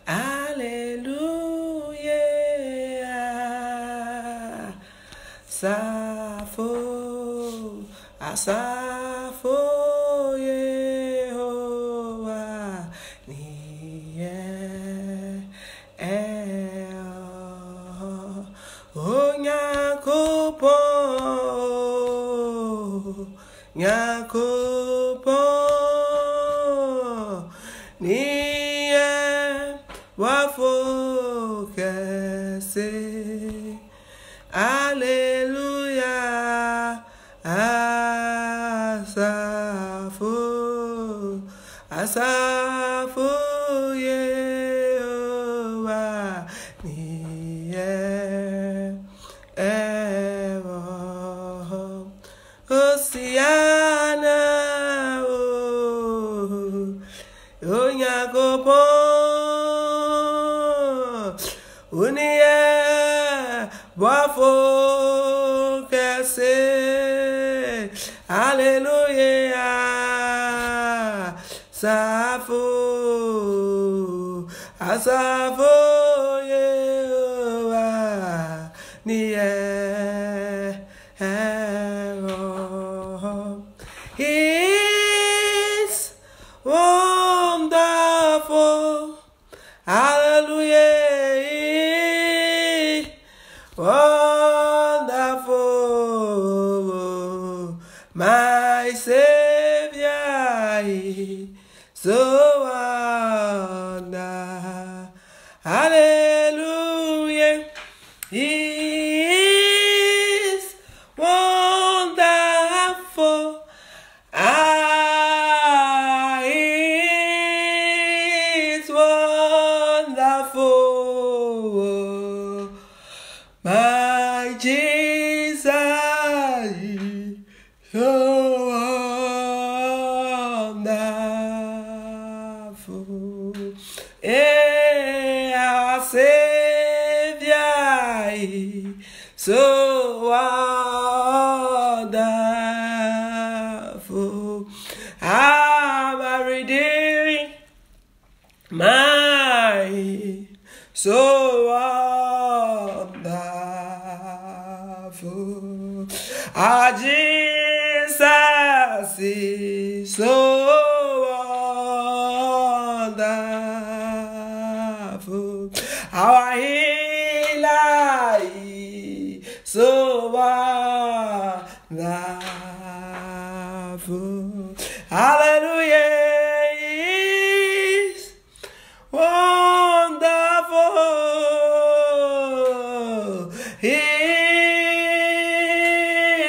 Hallelujah. Safo, asafo, Yehovah, niye, Nyakopo, Nyakopo, niye, wafo kese. Hallelujah, asafo, asafo, Yehovah, niye, ewo, Hosiana, Onyakopo, uniye, wafo kese. Hallelujah, safo, asafo, Yehovah, niye, He's wonderful. Hallelujah, wonderful, my Savior, so wonderful. Hallelujah, He is wonderful. He is wonderful, my Jesus is so wonderful. Our Savior is so wonderful. I'm redeeming my so wonderful. Our Jesus is so wonderful. Our healer is so wonderful. Hallelujah, is wonderful. He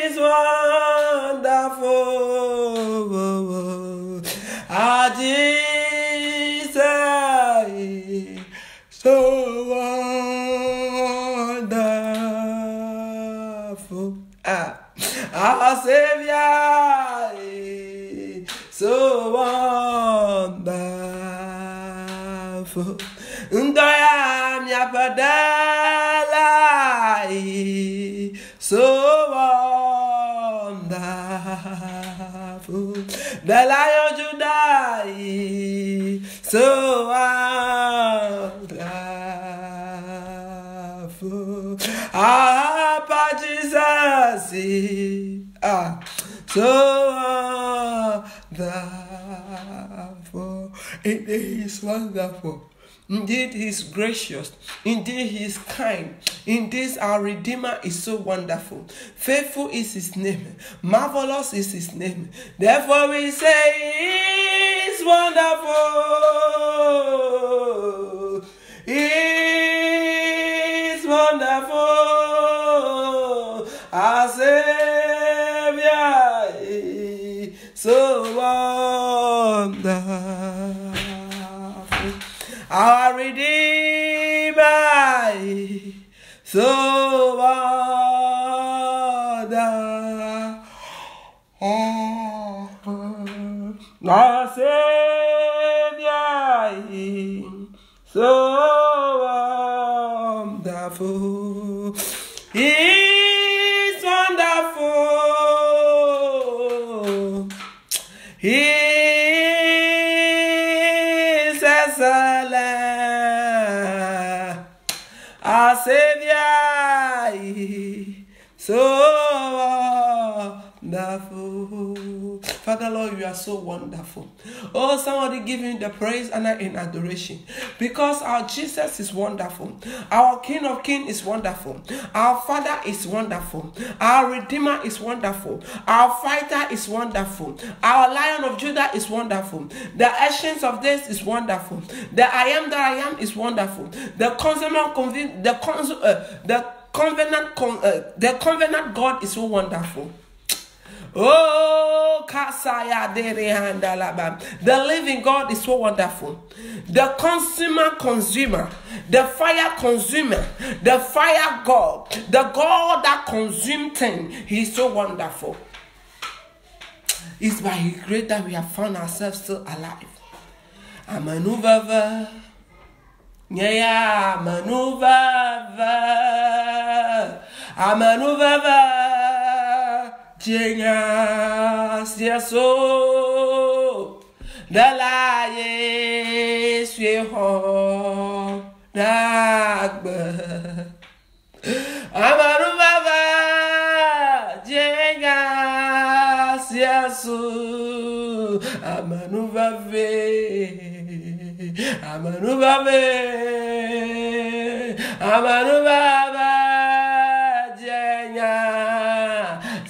is wonderful. Our Jesus is so wonderful. Our Savior is so wonderful. Ndoya myapadala is so wonderful. The Lion of Judah is so wonderful. Our Papa Jesus is so wonderful. It is wonderful. Indeed, He is gracious. Indeed, He is kind. Indeed, our Redeemer is so wonderful. Faithful is His name. Marvelous is His name. Therefore, we say, He is wonderful. He is wonderful. Our Savior is so wonderful. Our Redeemer is so wonderful. Our Savior is so wonderful. He is wonderful. He is excellent. Our Savior is so wonderful. Father Lord, you are so wonderful. Oh, somebody give him the praise, honor, and adoration. Because our Jesus is wonderful. Our King of Kings is wonderful. Our Father is wonderful. Our Redeemer is wonderful. Our Fighter is wonderful. Our Lion of Judah is wonderful. The Ancients of Days is wonderful. The I Am that I Am is wonderful. The covenant God is so wonderful. Oh, Kasaya Derehandalaba. The living God is so wonderful. The consumer, the fire consumer, the fire God, the God that consumes things. He is so wonderful. It's by His grace that we have found ourselves still alive. Amanuvava. Yeah, Amanuvava. Genius, yes, oh, the lie, sweet home, Nagba. Amarubaba, genius, yes, oh, Amanubave,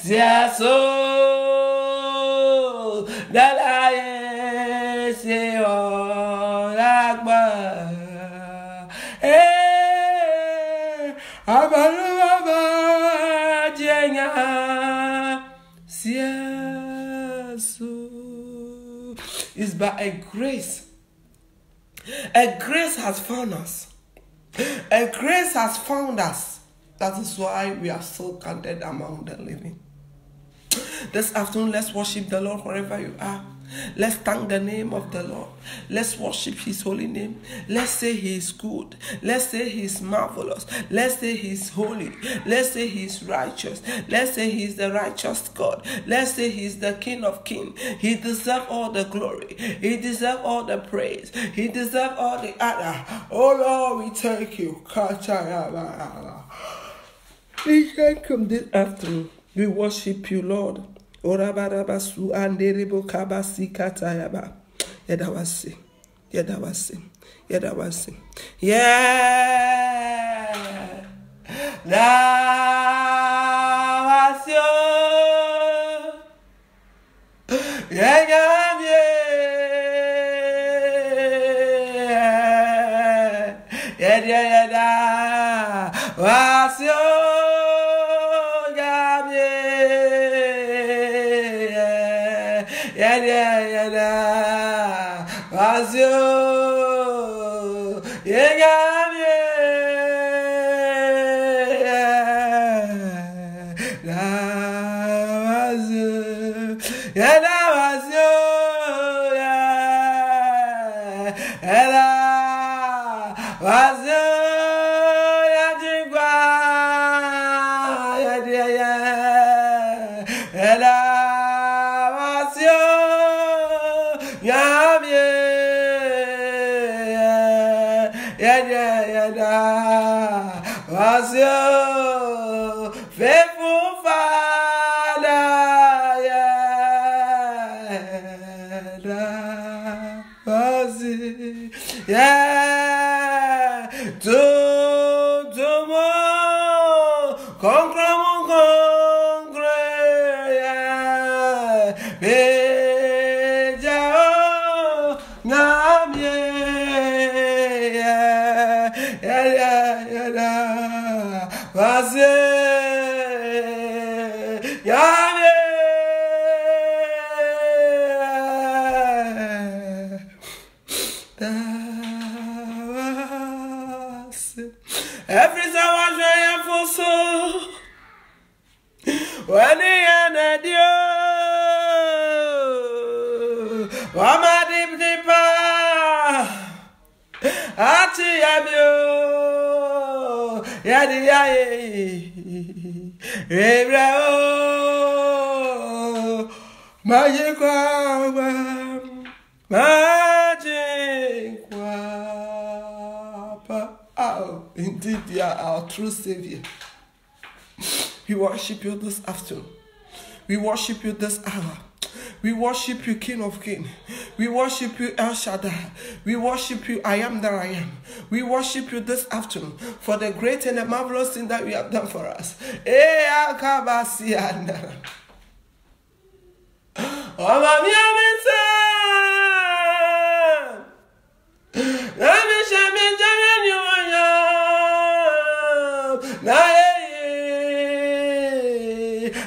yes, oh, that I say, oh, Akbar. Hey, Abalaba, Jenga, yes, it's by a grace. A grace has found us. A grace has found us. That is why we are so counted among the living. This afternoon, let's worship the Lord wherever you are. Let's thank the name of the Lord. Let's worship His holy name. Let's say He is good. Let's say He is marvelous. Let's say He is holy. Let's say He is righteous. Let's say He is the righteous God. Let's say He is the King of Kings. He deserves all the glory. He deserves all the praise. He deserves all the honor. Oh Lord, we thank you. We thank Him this afternoon. We worship you, Lord. Orabarabasu anderebo kabasi katayaba. Yedawasi. Yedawasi. Yedawasi. Yeah. Nawasio. Yeah, yeah, yeah. Yeah, yeah, yeah. Wasio. Faithful Father, yeah, tomorrow, concrete, every someone triumphant soul when he ended you, Wama deep deeper, Ati Abio, Yadi Yaye, Ebrao, Magic. Magic Wapa. Oh, indeed, you are our true Savior. We worship you this afternoon. We worship you this hour. We worship you, King of Kings. We worship you, El Shaddai. We worship you, I am that I am. We worship you this afternoon for the great and the marvelous thing that you have done for us.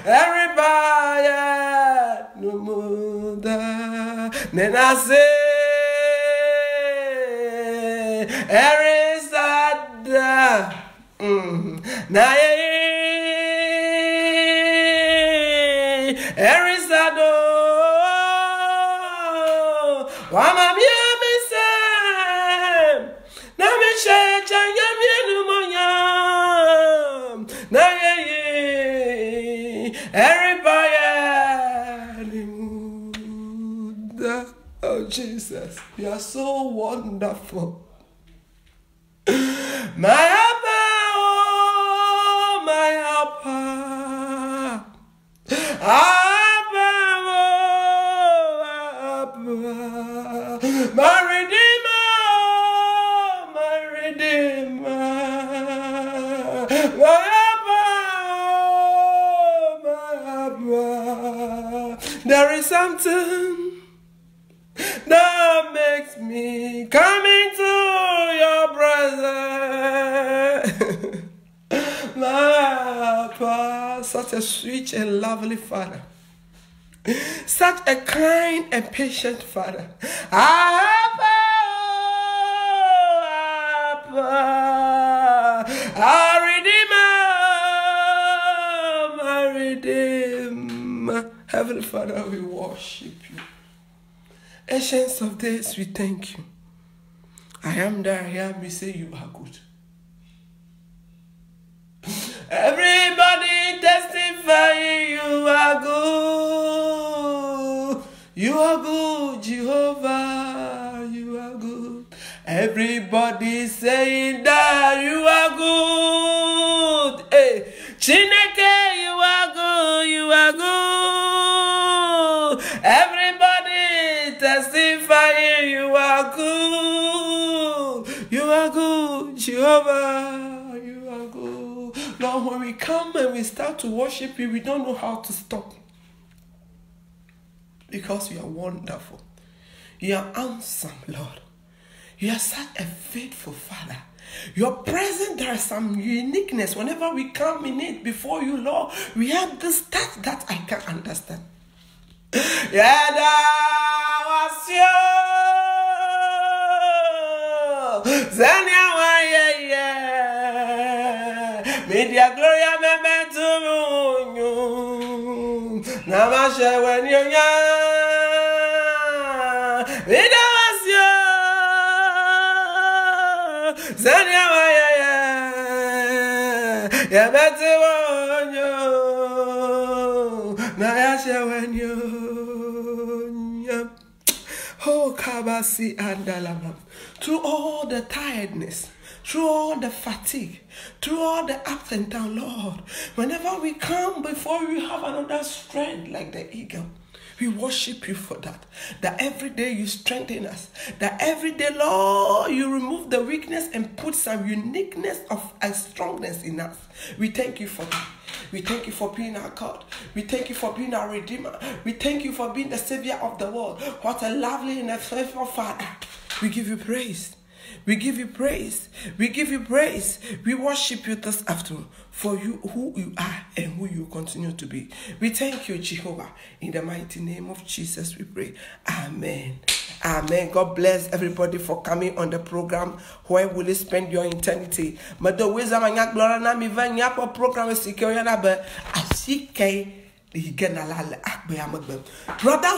Everybody, no more. Then I say, Erisada, Erisado, Wamamia, Miss Sam, Namisha, Yamianumonyam, everybody. Oh, Jesus, you are so wonderful. My helper, oh, my helper. My Redeemer, my Redeemer. My helper, there is something that makes me come into your presence. My Papa, such a sweet and lovely Father, such a kind and patient Father. Our Redeemer, my Redeemer. Heavenly Father, we worship you. Ancients of days, we thank you. I am there, I am. We say you are good. Everybody testifying you are good. You are good, Jehovah. You are good. Everybody saying that you are good. Hey, Chineke, you are good. You are good. Everybody testifying you are good. You are good, Jehovah. You are good. Lord, when we come and we start to worship you, we don't know how to stop. Because you are wonderful. You are awesome, Lord. You are such a faithful Father. Your presence, there is some uniqueness. Whenever we come in it before you, Lord, we have this touch that I can't understand. Yada was you. Zania wa ye. Media gloria me betu. Namashe when you ya. Media was you. Zania wa ye. Ya betu na ya she when you. Oh, Kabasi and Dalama. Through all the tiredness, through all the fatigue, through all the ups and downs, Lord, whenever we come before you, have another strength like the eagle. We worship you for that. That every day you strengthen us. That every day, Lord, you remove the weakness and put some uniqueness of a strongness in us. We thank you for that. We thank you for being our God. We thank you for being our Redeemer. We thank you for being the Savior of the world. What a lovely and a faithful Father. We give you praise. We give you praise. We give you praise. We worship you this afternoon for you, who you are and who you continue to be. We thank you, Jehovah. In the mighty name of Jesus, we pray. Amen. Amen. God bless everybody for coming on the program. Where will you spend your eternity? Brother,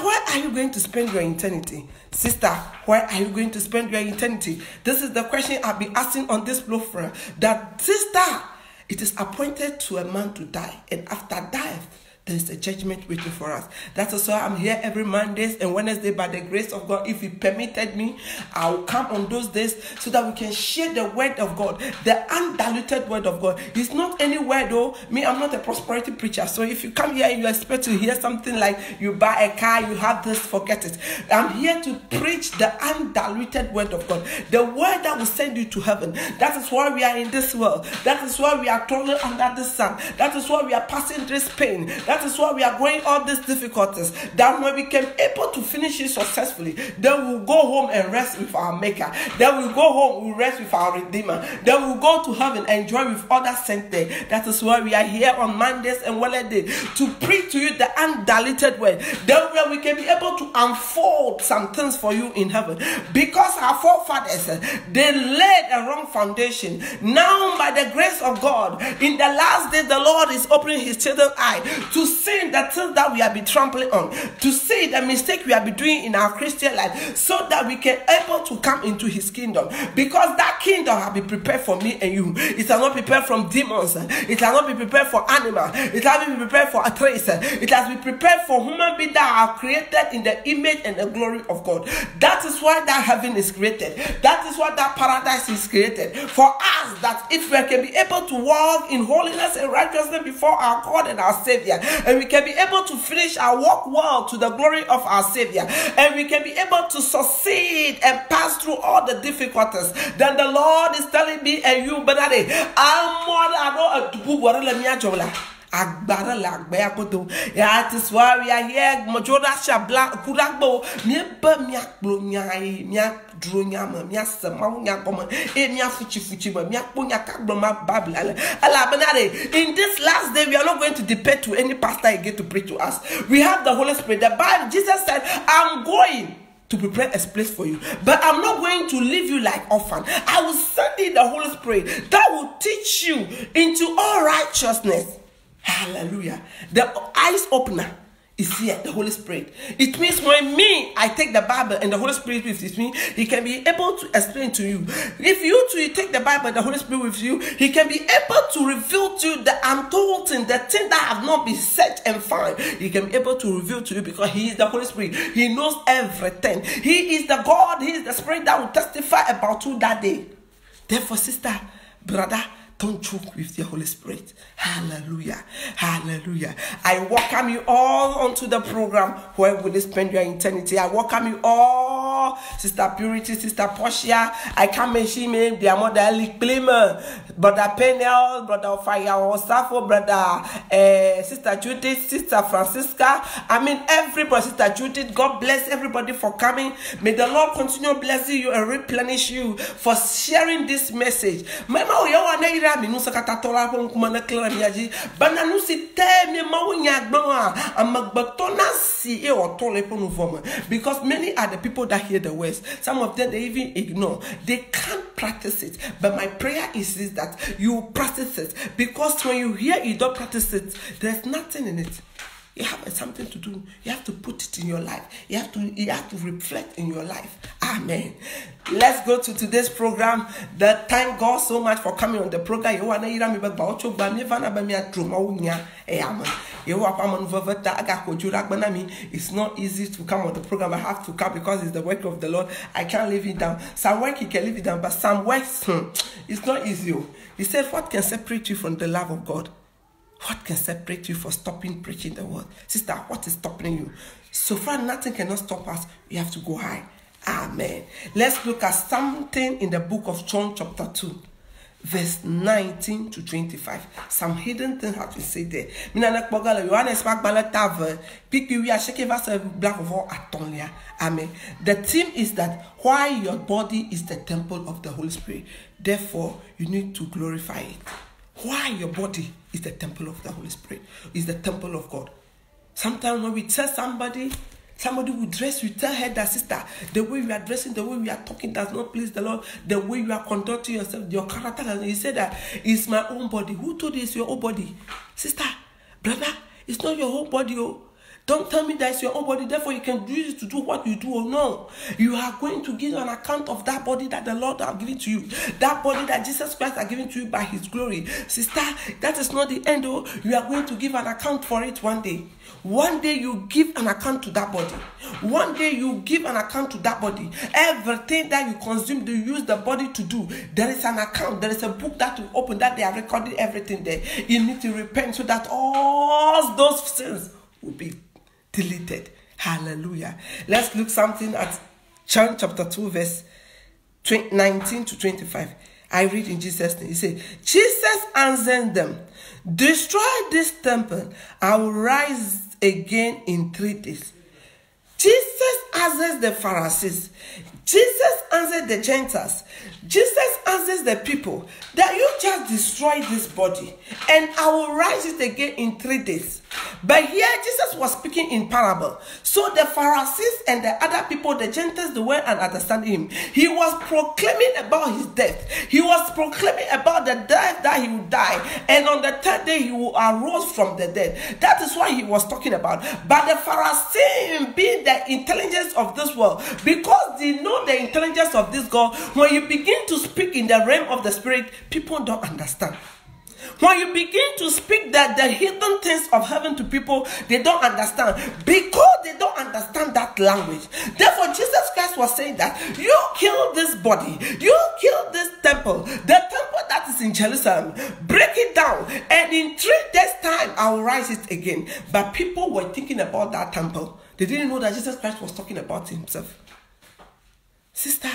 where are you going to spend your eternity? Sister, where are you going to spend your eternity? This is the question I'll be asking on this platform. That sister, it is appointed to a man to die, and after death, there's a judgment waiting for us. That is why I'm here every Mondays and Wednesday by the grace of God. If He permitted me, I'll come on those days so that we can share the word of God, the undiluted word of God. It's not any word though. Me, I'm not a prosperity preacher. So if you come here and you expect to hear something like you buy a car, you have this, forget it. I'm here to preach the undiluted word of God, the word that will send you to heaven. That is why we are in this world. That is why we are crawling under the sun. That is why we are passing this pain. That is why we are going all these difficulties. That when we became able to finish it successfully, then we'll go home and rest with our Maker. Then we'll go home, we'll rest with our Redeemer. Then we'll go to heaven and enjoy with others sent there. That is why we are here on Mondays and Wednesdays to preach to you the undiluted word. Then where we can be able to unfold some things for you in heaven. Because our forefathers, they laid a wrong foundation. Now by the grace of God, in the last day, the Lord is opening His children's eye to see the things that we have been trampling on, to see the mistake we have been doing in our Christian life, so that we can able to come into His kingdom. Because that kingdom has been prepared for me and you. It has not been prepared from demons. It has not been prepared for animals. It has been prepared for a trace. It has been prepared for human beings that are created in the image and the glory of God. That is why that heaven is created. That is why that paradise is created. For us, that if we can be able to walk in holiness and righteousness before our God and our Savior, and we can be able to finish our walk well to the glory of our Savior, and we can be able to succeed and pass through all the difficulties, then the Lord is telling me and you, Benade, I'm more than a dubu warela miajola. Agbara la gbaya koto. Yeah, it is why we are here. Majoda shabla kuragbo. Mieba miaklo nyai miak dronyama miak sama nyakoma. Miak fuchi ma miak ponya kagbo ma babla. Ala benade. In this last day, we are not going to depend to any pastor again to preach to us. We have the Holy Spirit. The Bible, Jesus said, "I'm going to prepare a place for you, but I'm not going to leave you like orphan. I will send you the Holy Spirit that will teach you into all righteousness." Hallelujah. The eyes opener is here, the Holy Spirit. It means when I take the Bible and the Holy Spirit with me, He can be able to explain to you. If you too take the Bible and the Holy Spirit with you, He can be able to reveal to you the untold thing, the thing that have not been searched and found. He can be able to reveal to you because He is the Holy Spirit. He knows everything. He is the God, He is the Spirit that will testify about you that day. Therefore, sister, brother, don't joke with the Holy Spirit. Hallelujah. Hallelujah. I welcome you all onto the program where we will spend your eternity. I welcome you all, Sister Purity, Sister Portia. I can't mention me, their mother, Alec Blamer, Brother Penel, Brother Fire Osafo, Brother Sister Judith, Sister Francisca. I mean, everybody, Sister Judith. God bless everybody for coming. May the Lord continue blessing you and replenish you for sharing this message. Because many are the people that hear the words. Some of them they even ignore. They can't practice it. But my prayer is that you practice it. Because when you hear you don't practice it, there's nothing in it. You have something to do. You have to put it in your life. You have to reflect in your life. Amen. Let's go to today's program. Thank God so much for coming on the program. It's not easy to come on the program. I have to come because it's the work of the Lord. I can't leave it down. Some work you can leave it down, but some works, it's not easy. He said, what can separate you from the love of God? What can separate you from stopping preaching the word? Sister, what is stopping you? So far, nothing cannot stop us. We have to go high. Amen. Let's look at something in the book of John chapter 2. Verse 19 to 25. Some hidden things have to say there. Amen. The theme is that why your body is the temple of the Holy Spirit. Therefore, you need to glorify it. Why your body is the temple of the Holy Spirit, is the temple of God. Sometimes when we tell somebody will dress, we tell her that, sister, the way we are dressing, the way we are talking does not please the Lord. The way you are conducting yourself, your character, and He said that it's my own body. Who told you it's your own body? Sister, brother, it's not your whole body. Oh. Don't tell me that it's your own body, therefore you can use it to do what you do or no. You are going to give an account of that body that the Lord has given to you. That body that Jesus Christ has given to you by his glory. Sister, that is not the end. Oh, you are going to give an account for it one day. One day you give an account to that body. One day you give an account to that body. Everything that you consume, you use the body to do. There is an account. There is a book that you open that they are recording everything there. You need to repent so that all those sins will be deleted. Hallelujah. Let's look something at John chapter 2 verse 19 to 25. I read in Jesus' name. He said, Jesus answered them, destroy this temple, I will rise again in 3 days. Jesus answers the Pharisees. Jesus answered the Gentiles. Jesus answers the people that you just destroy this body and I will rise it again in 3 days. But here Jesus was speaking in parable. So the Pharisees and the other people, the Gentiles, they weren't understanding him. He was proclaiming about his death. He was proclaiming about the death that he would die. And on the 3rd day he will arise from the dead. That is what he was talking about. But the Pharisees, being the intelligence of this world, because they know the intelligence of this God, when you begin to speak in the realm of the spirit, people don't understand. When you begin to speak that the hidden things of heaven to people, they don't understand because they don't understand that language. Therefore, Jesus Christ was saying that you kill this body, you kill this temple, the temple that is in Jerusalem, break it down, and in 3 days' time, I will rise it again. But people were thinking about that temple. They didn't know that Jesus Christ was talking about himself. Sister,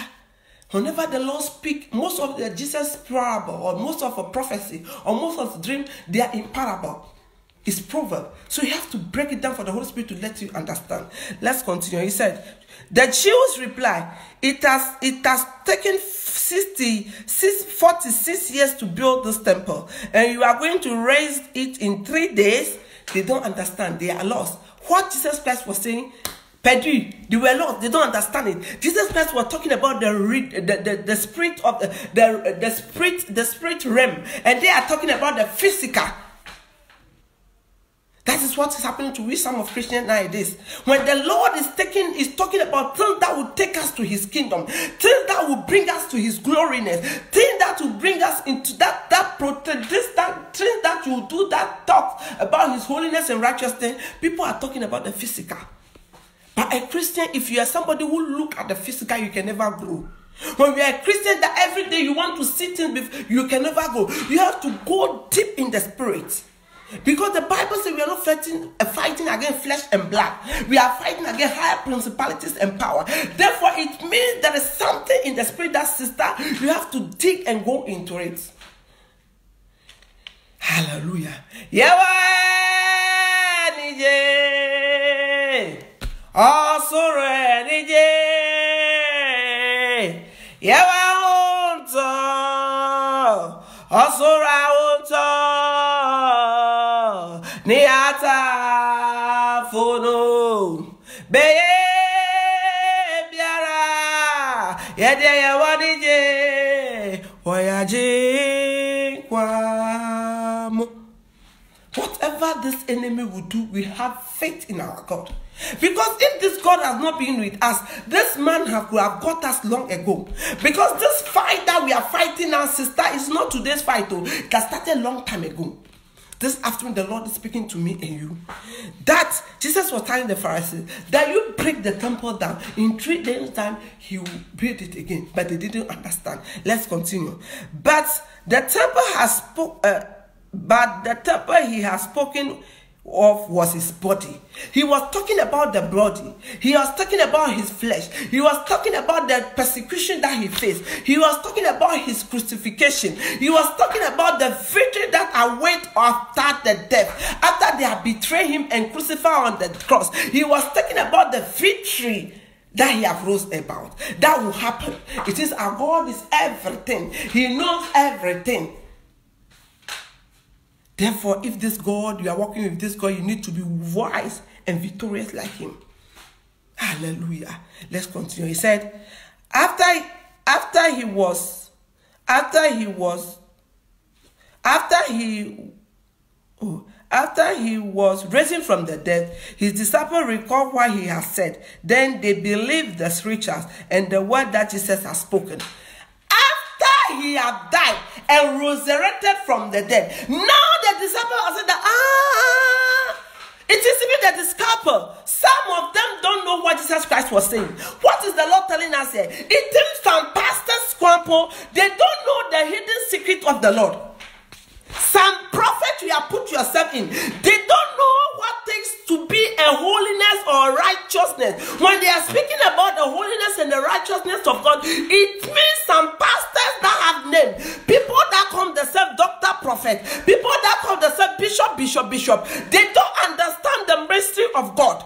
whenever the Lord speaks, most of the Jesus parable or most of a prophecy or most of the dream, they are in parable. It's proverb. So you have to break it down for the Holy Spirit to let you understand. Let's continue. He said, the Jews reply, it has taken 46 years to build this temple, and you are going to raise it in 3 days. They don't understand. They are lost. What Jesus Christ was saying, perdu, they were lost. They don't understand it. Jesus Christ was talking about the spirit of the spirit realm, and they are talking about the physical. That is what is happening to some of Christians nowadays. When the Lord is talking about things that will take us to his kingdom, things that will bring us to his gloriness, things that will bring us into that things that will do that talk about his holiness and righteousness. People are talking about the physical. But a Christian, if you are somebody who look at the physical, you can never grow. When you are a Christian, that every day you want to sit in, you can never go. You have to go deep in the spirit. Because the Bible says we are not fighting against flesh and blood. We are fighting against higher principalities and power. Therefore, it means there is something in the spirit that, sister, you have to dig and go into it. Hallelujah. Niata fono beye biara yede yawadije oyaji kwamo. Whatever this enemy will do, we have faith in our God. Because if this God has not been with us, this man could have got us long ago. Because this fight that we are fighting now, sister, is not today's fight. Though. It has started a long time ago. This afternoon, the Lord is speaking to me and you. That Jesus was telling the Pharisees that you break the temple down. In 3 days' time, he will build it again. But they didn't understand. Let's continue. But the temple he has spoken of was his body. He was talking about the body. He was talking about his flesh. He was talking about the persecution that he faced. He was talking about his crucifixion. He was talking about the victory that await after the death, after they have betrayed him and crucified on the cross. He was talking about the victory that he have rose about. That will happen. It is our God is everything. He knows everything. Therefore, if this God, you are working with this God, you need to be wise and victorious like him. Hallelujah. Let's continue. He said, after After he was risen from the dead, his disciples recalled what he had said. Then they believed the scriptures and the word that Jesus had spoken. After he had died and resurrected from the dead, now the disciples said that, it is even the disciple. Some of them don't know what Jesus Christ was saying. What is the Lord telling us here? It is some pastors, they don't know the hidden secret of the Lord. Some prophets you have put yourself in, they don't know what takes to be a holiness or righteousness. When they are speaking about the holiness and the righteousness of God, it means some pastors that have names, people that call themselves doctor, prophet, people that call themselves bishop. They don't understand the mystery of God.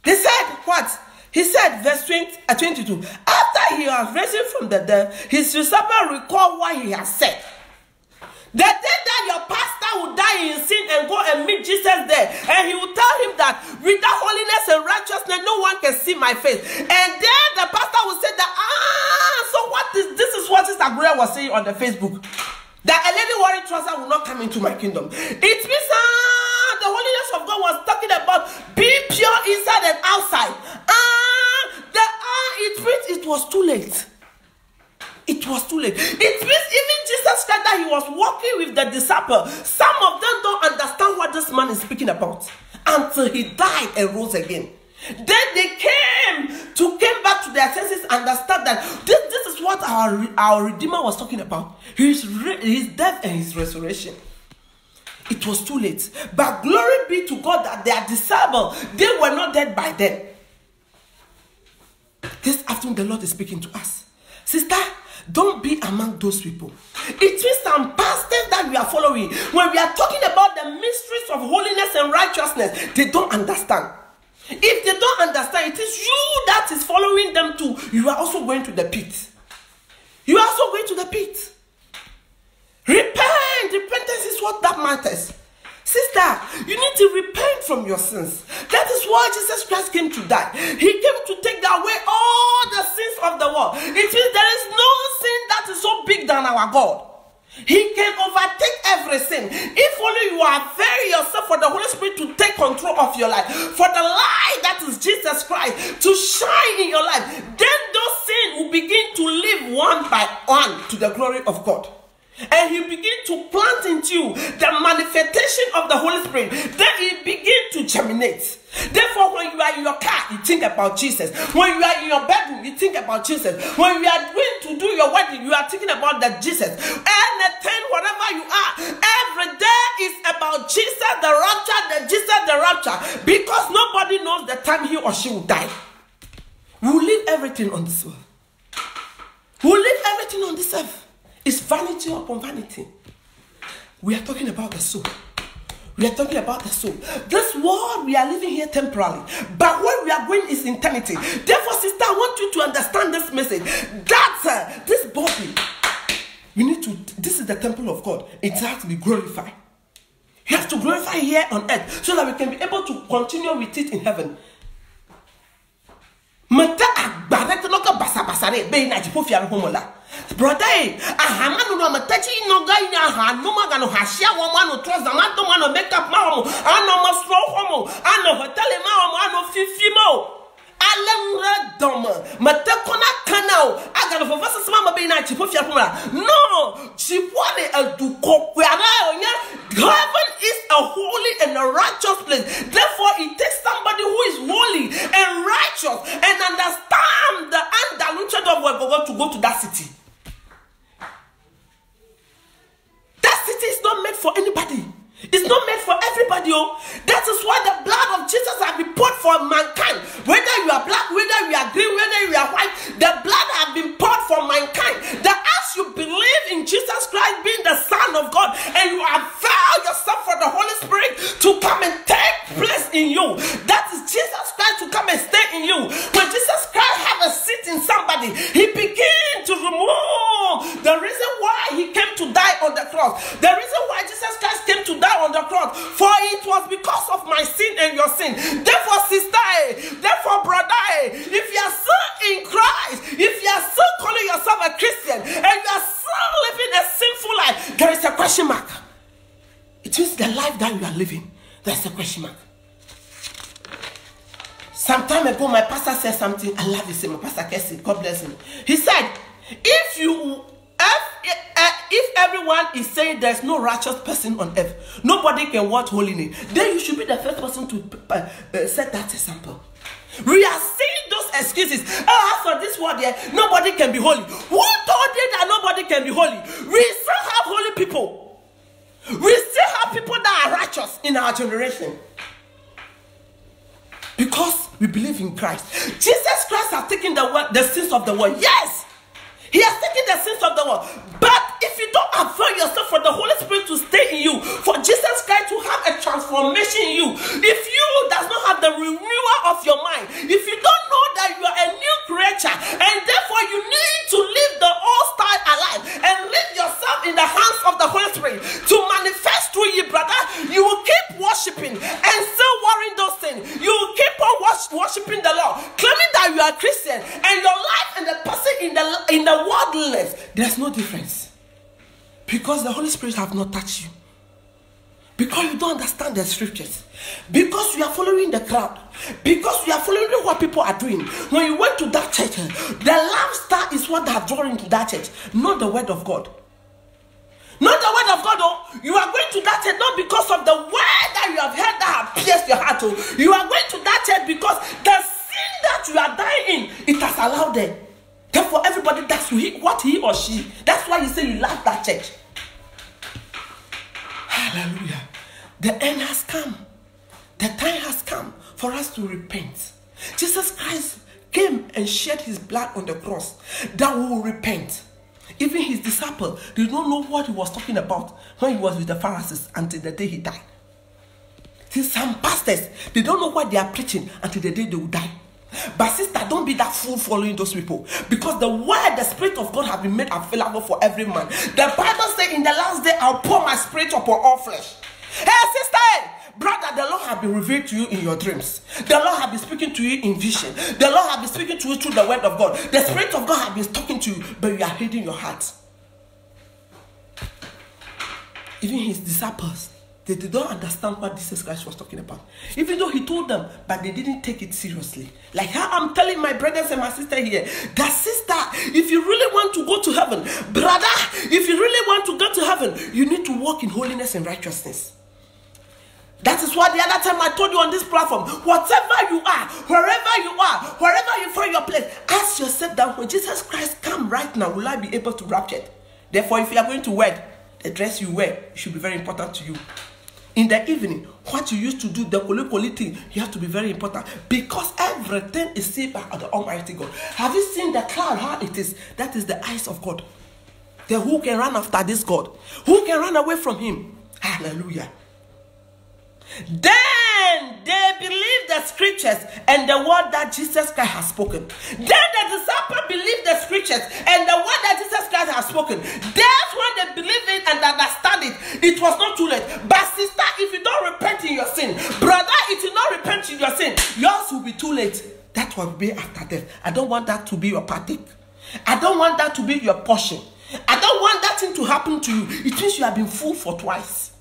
They said what? He said, verse 22, after he was risen from the dead, his disciples recall what he has said. The day that your pastor will die in sin and go and meet Jesus there, and he will tell him that without holiness and righteousness, no one can see my face. And then the pastor will say that, so what is this? Is what Sister Gloria was saying on the Facebook. That a lady wearing trousers will not come into my kingdom. It means the holiness of God was talking about being pure inside and outside. It was too late. It was too late. It means even Jesus said that he was walking with the disciples. Some of them don't understand what this man is speaking about until he died and rose again. Then they came back to their senses, understand that this is what our Redeemer was talking about. His death and his resurrection. It was too late. But glory be to God that their disciples, they were not dead by then. This afternoon the Lord is speaking to us. Sister, don't be among those people. It means some pastors that we are following, when we are talking about the mysteries of holiness and righteousness, they don't understand. If they don't understand, it is you that is following them too. You are also going to the pit. You are also going to the pit. Repent. Repentance is what that matters. Sister, you need to repent from your sins. That is why Jesus Christ came to die. He came to take away all the sins of the world. It means there is no sin that is so big than our God. He can overtake every sin. If only you are very yourself for the Holy Spirit to take control of your life, for the light that is Jesus Christ to shine in your life, then those sins will begin to live one by one to the glory of God. And he begin to plant into you the manifestation of the Holy Spirit. Then it begin to germinate. Therefore, when you are in your car, you think about Jesus. When you are in your bedroom, you think about Jesus. When you are going to do your wedding, you are thinking about that Jesus. Anything, whatever you are, every day is about Jesus, the rapture, because nobody knows the time he or she will die. We will leave everything on this world. We will leave everything on this earth. It's vanity upon vanity. We are talking about the soul. We are talking about the soul. This world, we are living here temporarily. But where we are going is eternity. Therefore, sister, I want you to understand this message. That this body, this is the temple of God. It has to be glorified. You have to glorify here on earth so that we can be able to continue with it in heaven. Brother, ahamanu no matachi no gai na hanuma gano hashia wamano troza mato mano makeup mamo ano masro homo ano hotel mamo ano fifimo alemra dom matakona kanao agano for verses mama be na chipofia pumala no chipone eduko kwara onya. Heaven is a holy and a righteous place. Therefore it takes somebody who is holy and righteous and understand the undiluted of God to go to that city. That city is not meant for anybody. It's not meant for everybody. Oh, that is why the blood of Jesus has been poured for mankind. Whether you are black, whether you are green, whether you are white, the blood has been poured for mankind. That as you believe in Jesus Christ being the Son of God, and you avail yourself for the Holy Spirit to come and take place in you, that is Jesus Christ to come and stay in you. When Jesus Christ have a seat in somebody, he began to remove the reason why he came to die on the cross. The reason why Jesus Christ came to die on the cross, for it was because of my sin and your sin. Therefore, sister, therefore, brother, if you are still in Christ, if you are still calling yourself a Christian, and you are still living a sinful life, there is a question mark. It living? That's a question mark. Some time ago, my pastor said something. I love him. My pastor Kessie, God bless him. He said, if everyone is saying there's no righteous person on earth, nobody can watch holiness, then you should be the first person to set that example. We are seeing those excuses. Oh, for this word here, nobody can be holy. Who told you that nobody can be holy? We still have holy people. We still have people that are righteous in our generation. Because we believe in Christ. Jesus Christ has taken the sins of the world. Yes, he has taken the sins of the world. But if you don't avail yourself for the Holy Spirit to stay in you, for Jesus Christ to have a transformation in you, if you does not have the renewal of your mind, if you don't know that you are a new creature, and therefore you need to live the old style alive and live yourself in the hands of the Holy Spirit to manifest through you, brother, you will keep worshiping and still worrying those things. You will keep on worshiping the Lord, claiming that you are a Christian, and your life and the person in the worldliness, there's no difference. Because the Holy Spirit have not touched you. Because you don't understand the scriptures. Because you are following the crowd. Because you are following what people are doing. When you went to that church, the lifestyle is what they have drawn into that church, not the word of God. Not the word of God, though. You are going to that church not because of the word that you have heard that have pierced your heart. You are going to that church because the sin that you are dying in, it has allowed them. Therefore, everybody does what he or she. That's why you say you love that church. Hallelujah. The end has come. The time has come for us to repent. Jesus Christ came and shed his blood on the cross that we will repent. Even his disciples did not know what he was talking about when he was with the Pharisees until the day he died. See, some pastors, they don't know what they are preaching until the day they will die. But sister, don't be that fool following those people. Because the word, the Spirit of God has been made available for every man. The Bible says in the last day, I'll pour my Spirit upon all flesh. Hey sister, hey, brother, the Lord has been revealed to you in your dreams. The Lord has been speaking to you in vision. The Lord has been speaking to you through the word of God. The Spirit of God has been talking to you, but you are hiding your heart. Even his disciples, they did not understand what Jesus Christ was talking about. Even though he told them, but they didn't take it seriously. Like how I'm telling my brothers and my sister here, that sister, if you really want to go to heaven, brother, if you really want to go to heaven, you need to walk in holiness and righteousness. That is why the other time I told you on this platform, whatever you are, wherever you find your place, ask yourself that when Jesus Christ come right now, will I be able to rapture? Therefore, if you are going to wear, the dress you wear should be very important to you. In the evening, what you used to do, the holy thing, you have to be very important. Because everything is seen by the Almighty God. Have you seen the cloud, how it is? That is the eyes of God. Then who can run after this God? Who can run away from him? Hallelujah. Then they believe the scriptures and the word that Jesus Christ has spoken. Then the disciples believe the scriptures and the word that Jesus Christ has spoken. That's when they believe it and understand it. It was not too late. But sister, if you don't repent in your sin, brother, if you don't repent in your sin, yours will be too late. That will be after death. I don't want that to be your partake. I don't want that to be your portion. I don't want that thing to happen to you. It means you have been fooled for twice.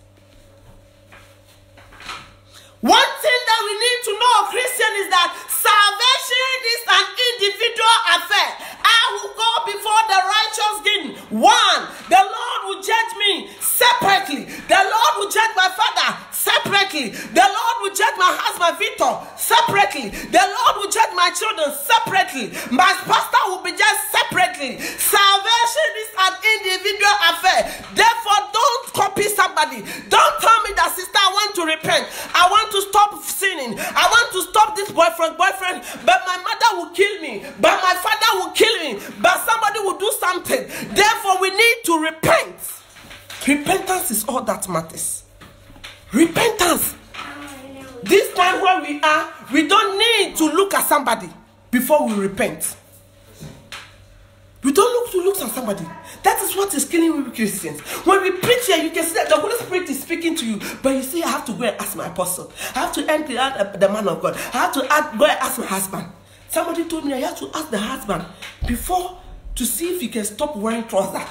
One thing that we need to know, Christian, is that salvation is an individual affair. I will go before the righteous king. One, the Lord will judge me separately. The Lord will judge my father separately. The Lord will judge my husband Victor separately. The Lord will judge my children separately. My pastor will be judged separately. Salvation is an individual affair. Therefore, don't copy somebody. Don't tell me that, sister, I want to repent. I want to stop sinning. I want to stop this boyfriend, but my mother will kill me. But my father will kill me. But somebody will do something. Therefore, we need to repent. Repentance is all that matters. Repentance. This time where we are, we don't need to look at somebody before we repent. We don't look at somebody. That is what is killing we Christians. When we preach here, you can see that the Holy Spirit is speaking to you. But you see, I have to go and ask my apostle. I have to enter the man of God. I have to go and ask my husband. Somebody told me I have to ask the husband before to see if he can stop wearing trousers.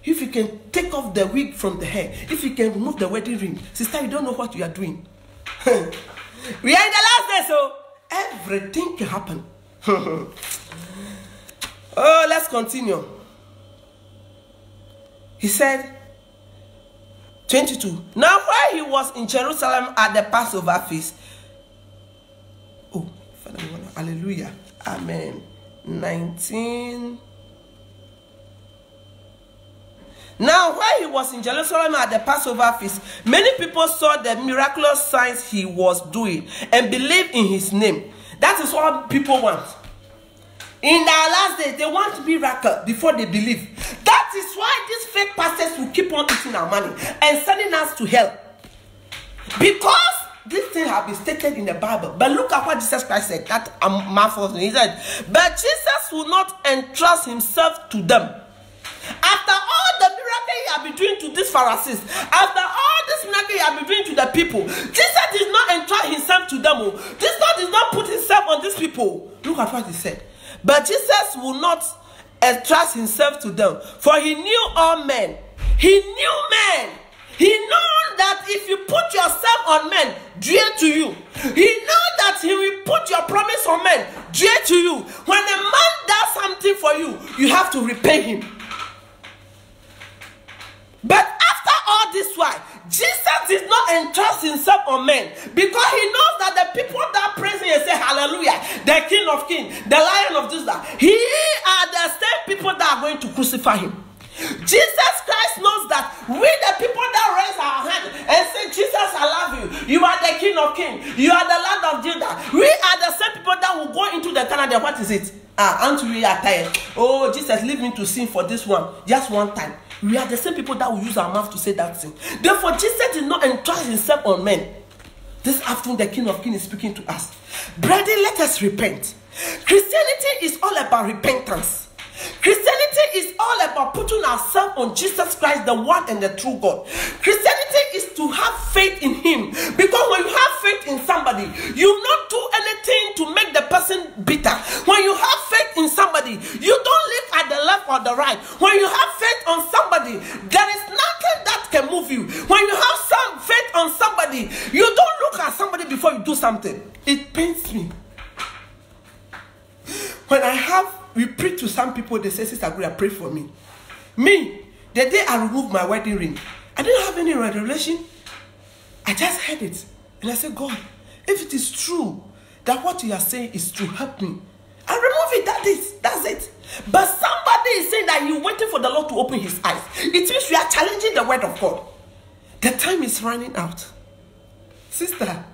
if you can take off the wig from the hair, if you can remove the wedding ring, sister, you don't know what you are doing. We are in the last day, so everything can happen. Oh, let's continue. He said, 22. Now while he was in Jerusalem at the Passover feast. Oh, Father, hallelujah. Amen. 19. Now while he was in Jerusalem at the Passover feast, many people saw the miraculous signs he was doing and believed in his name. That is what people want. In our last days, they want miracle before they believe. That is why these fake pastors will keep on eating our money and sending us to hell. Because this thing has been stated in the Bible. But look at what Jesus Christ said. That mouthful. He said, but Jesus will not entrust himself to them. After all the miracle he had been doing to these Pharisees, after all this miracle he had been doing to the people, Jesus did not entrust himself to them. Jesus did not put himself on these people. Look at what he said. But Jesus will not entrust himself to them, for he knew all men. He knew men. He knew that if you put yourself on men, dear to you. He knew that he will put your promise on men, dear to you. When a man does something for you, you have to repay him. But after all this while, Jesus did not entrust himself on men, because he knows that the people that praise him and say hallelujah, the King of Kings, the Lion of Judah, he are the same people that are going to crucify him. Jesus Christ knows that we, the people that raise our hand and say, Jesus, I love you. You are the King of Kings. You are the Lord of Judah. We are the same people that will go into the Canada. What is it? Until we are tired. Oh, Jesus, leave me to sin for this one. Just one time. We are the same people that will use our mouth to say that thing. Therefore, Jesus did not entrust himself on men. This afternoon, the King of Kings is speaking to us. Brethren, let us repent. Christianity is all about repentance. Christianity is all about putting ourselves on Jesus Christ, the one and the true God. Christianity is to have faith in him. Because when you have faith in somebody, you will not do anything to make the person bitter. When you have faith in somebody, you don't look at the left or the right. When you have faith on somebody, there is nothing that can move you. When you have some faith on somebody, you don't look at somebody before you do something. It pains me. When we preach to some people, they say, Sister Gloria, pray for me. Me, the day I removed my wedding ring, I didn't have any revelation. I just heard it. And I said, God, if it is true that what you are saying is true, help me. I remove it, that's it. But somebody is saying that you're waiting for the Lord to open his eyes. It means we are challenging the word of God. The time is running out. Sister,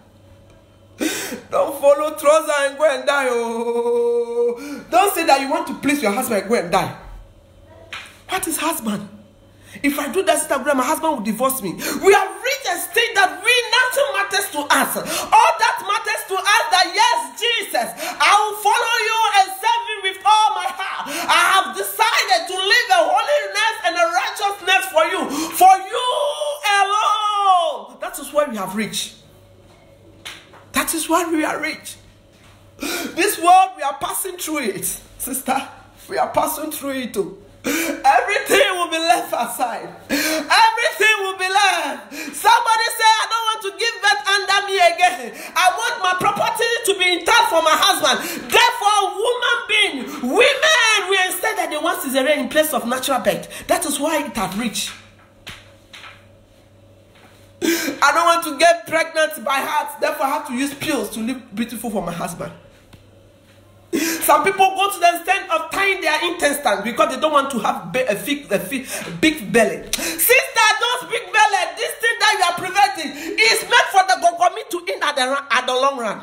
don't follow trouser and go and die. Oh, don't say that you want to please your husband and go and die. What is husband? If I do that, Sister Gloria, my husband will divorce me. We have reached a state that nothing matters to us. All that matters to us that yes, Jesus, I will follow you and serve you with all my heart. I have decided to live a holiness and a righteousness for you alone. That is where we have reached. That is why we are rich. This world, we are passing through it. Sister, we are passing through it too. Everything will be left aside. Everything will be left. Somebody say, I don't want to give birth under me again. I want my property to be intact for my husband. Therefore, women will instead that they want cesarean in place of natural birth. That is why it has reached. I don't want to get pregnant by heart, therefore I have to use pills to look beautiful for my husband. Some people go to the extent of tying their intestines because they don't want to have a big belly. Sister, those big belly, this thing that you are preventing is meant for the gogomi to eat at the long run.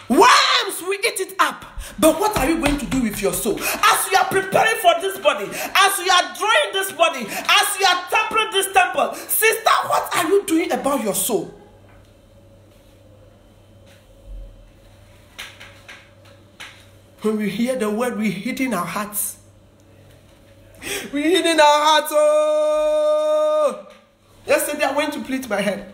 Worms will eat it up. But what are you going to do with your soul? As you are preparing for this body, as you are drawing this body, as you are tempering this temple, sister, what are you doing about your soul? When we hear the word, we hit in our hearts. We hit in our hearts. Oh! Yesterday I went to pleat my hair.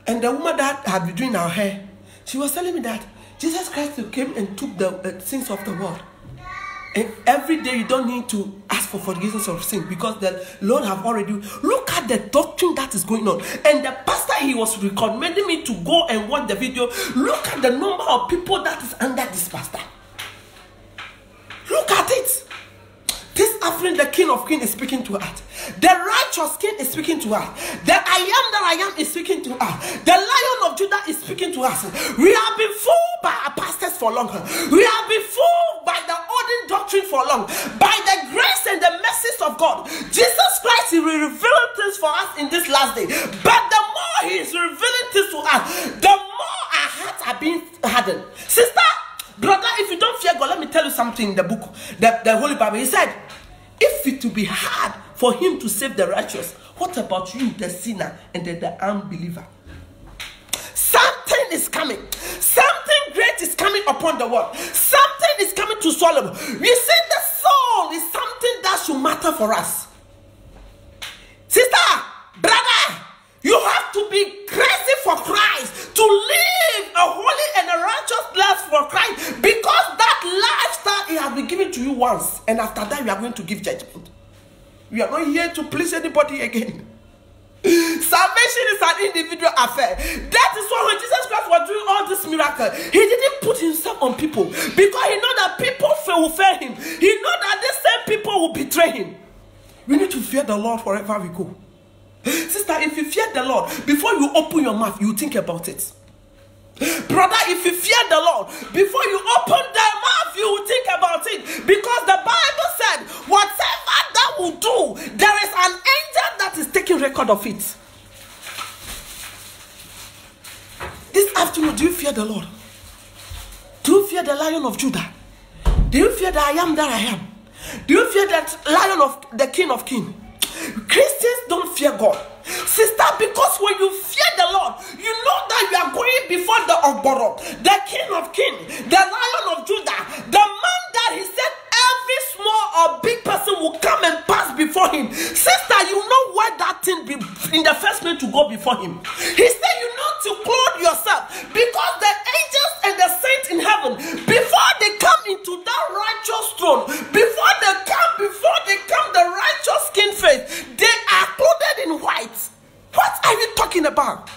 And the woman that had been doing our hair, she was telling me that Jesus Christ came and took the sins of the world. Every day you don't need to ask for forgiveness of sin because the Lord have already. Look at the doctrine that is going on. And the pastor, he was recommending me to go and watch the video. Look at the number of people that is under this pastor. Look at it. This afternoon, the King of Kings is speaking to us. The righteous King is speaking to us. The I am that I am is speaking to us. The Lion of Judah is speaking to us. We have been fooled by our pastors for long. We have been fooled by the olden doctrine for long. By the grace and the mercies of God, Jesus Christ, he will reveal things for us in this last day. But the more he is revealing things to us, the more our hearts are being hardened. Sister, brother, if you don't fear God, let me tell you something in the book, the Holy Bible. He said, if it will be hard for him to save the righteous, what about you, the sinner and the unbeliever? Something is coming. Something great is coming upon the world. Something is coming to swallow. You see, the soul is something that should matter for us. Sister, brother, you have to be crazy for Christ, to live a holy and a righteous life for Christ, because that lifestyle it has been given to you once, and after that we are going to give judgment. We are not here to please anybody again. Salvation is an individual affair. That is why when Jesus Christ was doing all this miracle, he didn't put himself on people, because he know that people will fail him. He know that these same people will betray him. We need to fear the Lord wherever we go. Sister, if you fear the Lord, before you open your mouth, you think about it. Brother, if you fear the Lord, before you open the mouth, you will think about it. Because the Bible said, whatever that will do, there is an angel that is taking record of it. This afternoon, do you fear the Lord? Do you fear the Lion of Judah? Do you fear the I am that I am? Do you fear that Lion of the King of Kings? Christians don't fear God. Sister, because when you fear the Lord, you know that you are going before the Ogboro, the King of Kings, the Lion of Judah, the man that he said every small or big person will come and pass before him. Sister, you know why that thing be in the first place to go before him. He said you know to clothe yourself, because the angels and the saints in heaven, before they come into that righteous throne, before they come the righteous skin face, they are clothed in white. What are you talking about?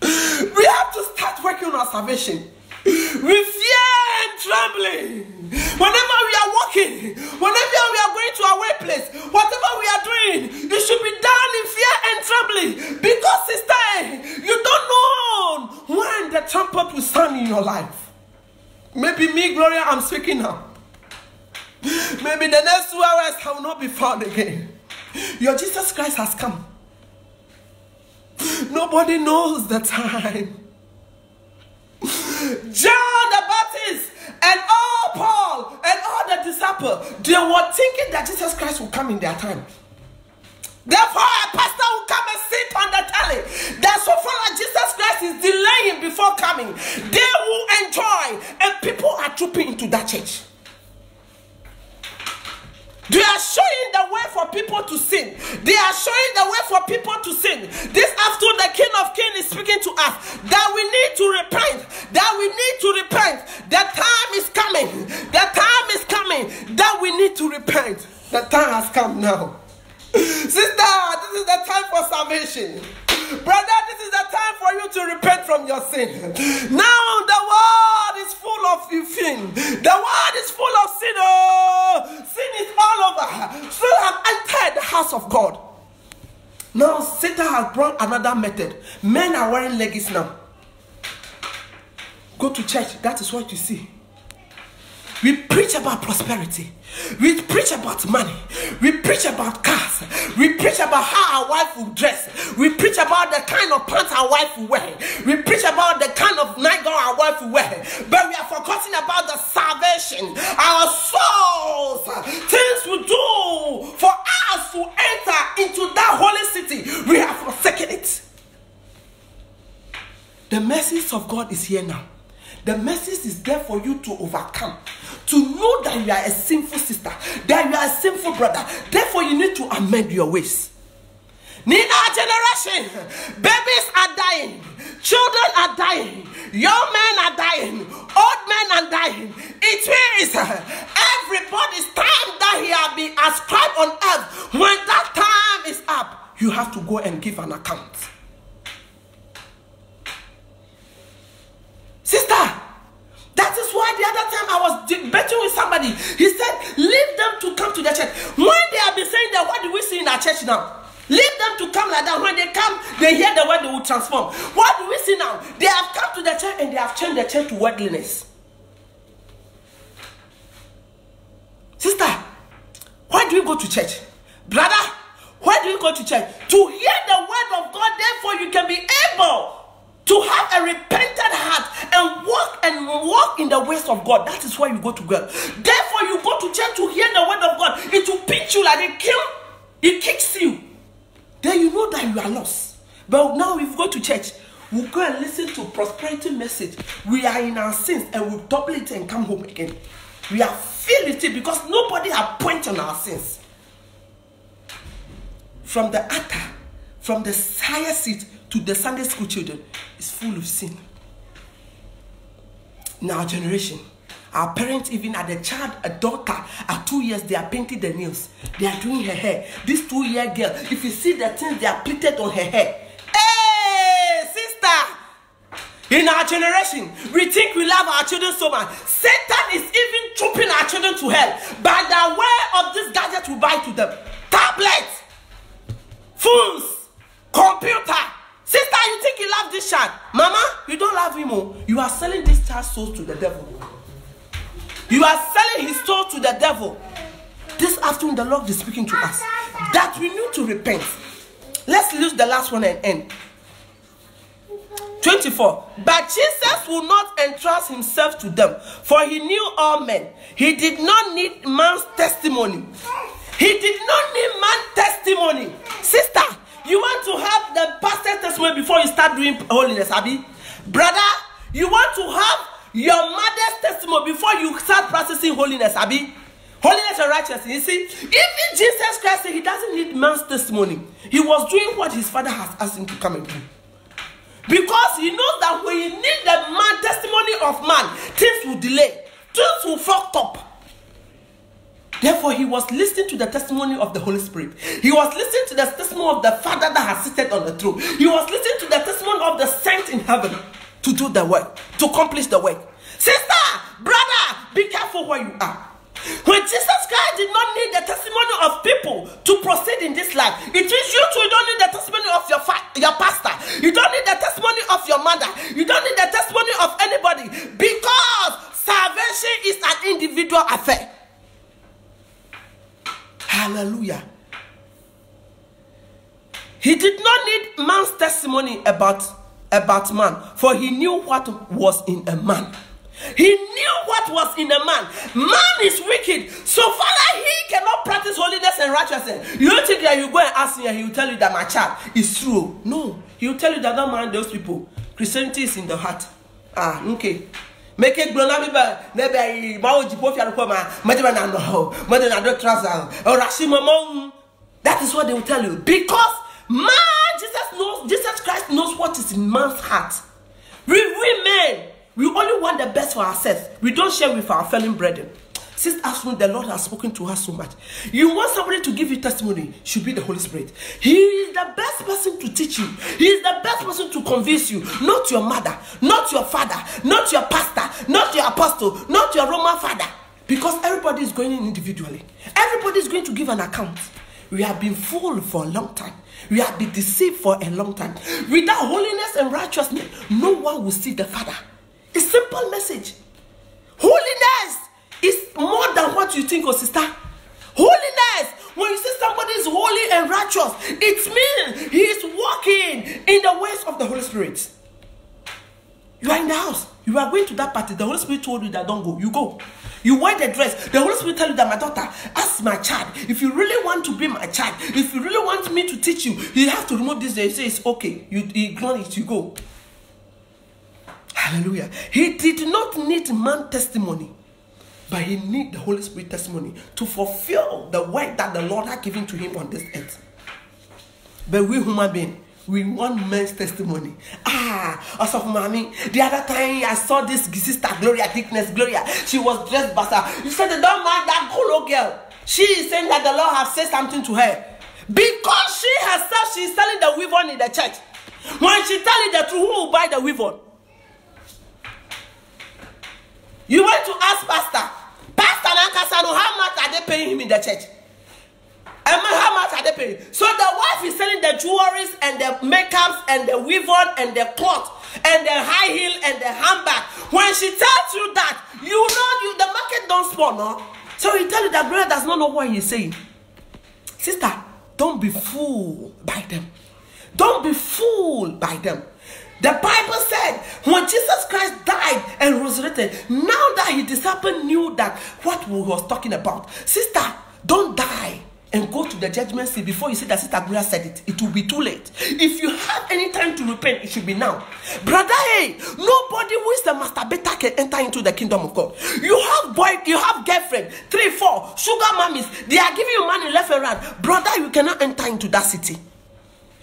We have to start working on our salvation. With fear and trembling. Whenever we are walking, whenever we are going to our workplace, whatever we are doing, it should be done in fear and trembling. Because, sister, you don't know when the trumpet will sound in your life. Maybe me, Gloria, I'm speaking now. Maybe the next 2 hours I will not be found again. Your Jesus Christ has come. Nobody knows the time. John the Baptist and all Paul and all the disciples, they were thinking that Jesus Christ will come in their time. Therefore, a pastor will come and sit on the telly. That so far as Jesus Christ is delaying before coming, they will enjoy, and people are trooping into that church. They are showing the way for people to sin. They are showing the way for people to sin. This afternoon, the King of Kings is speaking to us that we need to repent. That we need to repent. The time is coming. The time is coming that we need to repent. The time has come now. Sister, this is the time for salvation. Brother, this is the time for you to repent from your sin. Now the world is full of sin. The world is full of sin. Oh, sin is all over. Sin has entered the house of God. Now Satan has brought another method. Men are wearing leggings now. Go to church. That is what you see. We preach about prosperity. We preach about money. We preach about cars. We preach about how our wife will dress. We preach about the kind of pants our wife will wear. We preach about the kind of nightgown our wife will wear. But we are forgetting about the salvation. Our souls, things we do for us to enter into that holy city. We have forsaken it. The mercies of God is here now. The message is there for you to overcome. To know that you are a sinful sister, that you are a sinful brother. Therefore, you need to amend your ways. In our generation, babies are dying, children are dying, young men are dying, old men are dying. It means everybody's time that he has been ascribed on earth, when that time is up, you have to go and give an account. Sister, that is why the other time I was debating with somebody. He said, leave them to come to the church. When they have been saying that, what do we see in our church now? Leave them to come like that. When they come, they hear the word, they will transform. What do we see now? They have come to the church and they have changed the church to worldliness. Sister, why do you go to church? Brother, why do you go to church? To hear the word of God, therefore you can be able to have a repentant heart and walk in the ways of God. That is why you go to God. Therefore you go to church to hear the word of God. It will pinch you like a kill. It kicks you. Then you know that you are lost. But now if you go to church, we'll go and listen to prosperity message. We are in our sins and we'll double it and come home again. We are filled with it because nobody has pointed on our sins. From the altar, from the higher seat to the Sunday school children, is full of sin. In our generation, our parents, even at a child, a daughter, at 2 years, they are painting the nails. They are doing her hair. This 2-year girl, if you see the things they are pleated on her hair. Hey, sister! In our generation, we think we love our children so much. Satan is even trooping our children to hell by the way of this gadget we buy to them. Tablets, phones, computer. Sister, you think you love this child? Mama, you don't love him. Oh. You are selling this child's soul to the devil. You are selling his soul to the devil. This afternoon, the Lord is speaking to us that we need to repent. Let's use the last one and end. 24. But Jesus will not entrust himself to them, for he knew all men. He did not need man's testimony. He did not need man's testimony. Sister, you want to have the pastor's testimony before you start doing holiness, Abi? Brother, you want to have your mother's testimony before you start practicing holiness, Abi? Holiness and righteousness. You see, even Jesus Christ said he doesn't need man's testimony. He was doing what his father has asked him to come and do. Because he knows that when you need the man testimony of man, things will delay. Things will fuck up. Therefore, he was listening to the testimony of the Holy Spirit. He was listening to the testimony of the Father that has seated on the throne. He was listening to the testimony of the saints in heaven to do the work, to accomplish the work. Sister, brother, be careful where you are. When Jesus Christ did not need the testimony of people to proceed in this life, it is you too. You don't need the testimony of your pastor. You don't need the testimony of your mother. You don't need the testimony of anybody, because salvation is an individual affair. Hallelujah. He did not need man's testimony about man, for he knew what was in a man. He knew what was in a man. Man is wicked. So far he cannot practice holiness and righteousness. You don't think that you go and ask him and he will tell you that my child is true. No. He will tell you that don't mind those people. Christianity is in the heart. Ah, okay. Make it blow maybe that is what they will tell you. Because man, Jesus Christ knows what is in man's heart. We men, we only want the best for ourselves. We don't share with our fellow brethren. Since afternoon, the Lord has spoken to us so much. You want somebody to give you testimony, should be the Holy Spirit. He is the best person to teach you. He is the best person to convince you. Not your mother, not your father, not your pastor, not your apostle, not your Roman father. Because everybody is going in individually. Everybody is going to give an account. We have been fooled for a long time. We have been deceived for a long time. Without holiness and righteousness, no one will see the Father. A simple message. Holiness is more than what you think, oh sister. Holiness, when you see somebody is holy and righteous, it means he is walking in the ways of the Holy Spirit. You are in the house. You are going to that party. The Holy Spirit told you that don't go. You go. You wear the dress. The Holy Spirit tell you that my daughter, ask my child. If you really want to be my child, if you really want me to teach you, you have to remove this. You say it's okay. You ignore it. You go. Hallelujah. He did not need man testimony, but he need the Holy Spirit testimony to fulfill the work that the Lord had given to him on this earth. But we human beings, We want men's testimony. Also mommy, the other time I saw this sister Gloria, Thickness Gloria. She was dressed better. You said they don't mind that Golo girl. She is saying that the Lord has said something to her. Because she herself, she is selling the weave-on in the church. When she tell you the truth, who will buy the weave-on? You went to ask Pastor Nankasano, how much are they paying him in the church? And how much are they paying? So the wife is selling the jewelries and the makeups and the weave-on and the cloth and the high heel and the handbag. When she tells you that, you know the market don't spoil, no? So he tell you that brother does not know what he's saying. Sister, don't be fooled by them. Don't be fooled by them. The Bible said when Jesus Christ died and resurrected, now that his disciple knew that what we was talking about. Sister, don't die and go to the judgment seat before you say that Sister Gloria said it. It will be too late. If you have any time to repent, it should be now. Brother, hey, nobody who is the masturbator can enter into the kingdom of God. You have you have girlfriend, 3, 4, sugar mummies. They are giving you money left and right. Brother, you cannot enter into that city.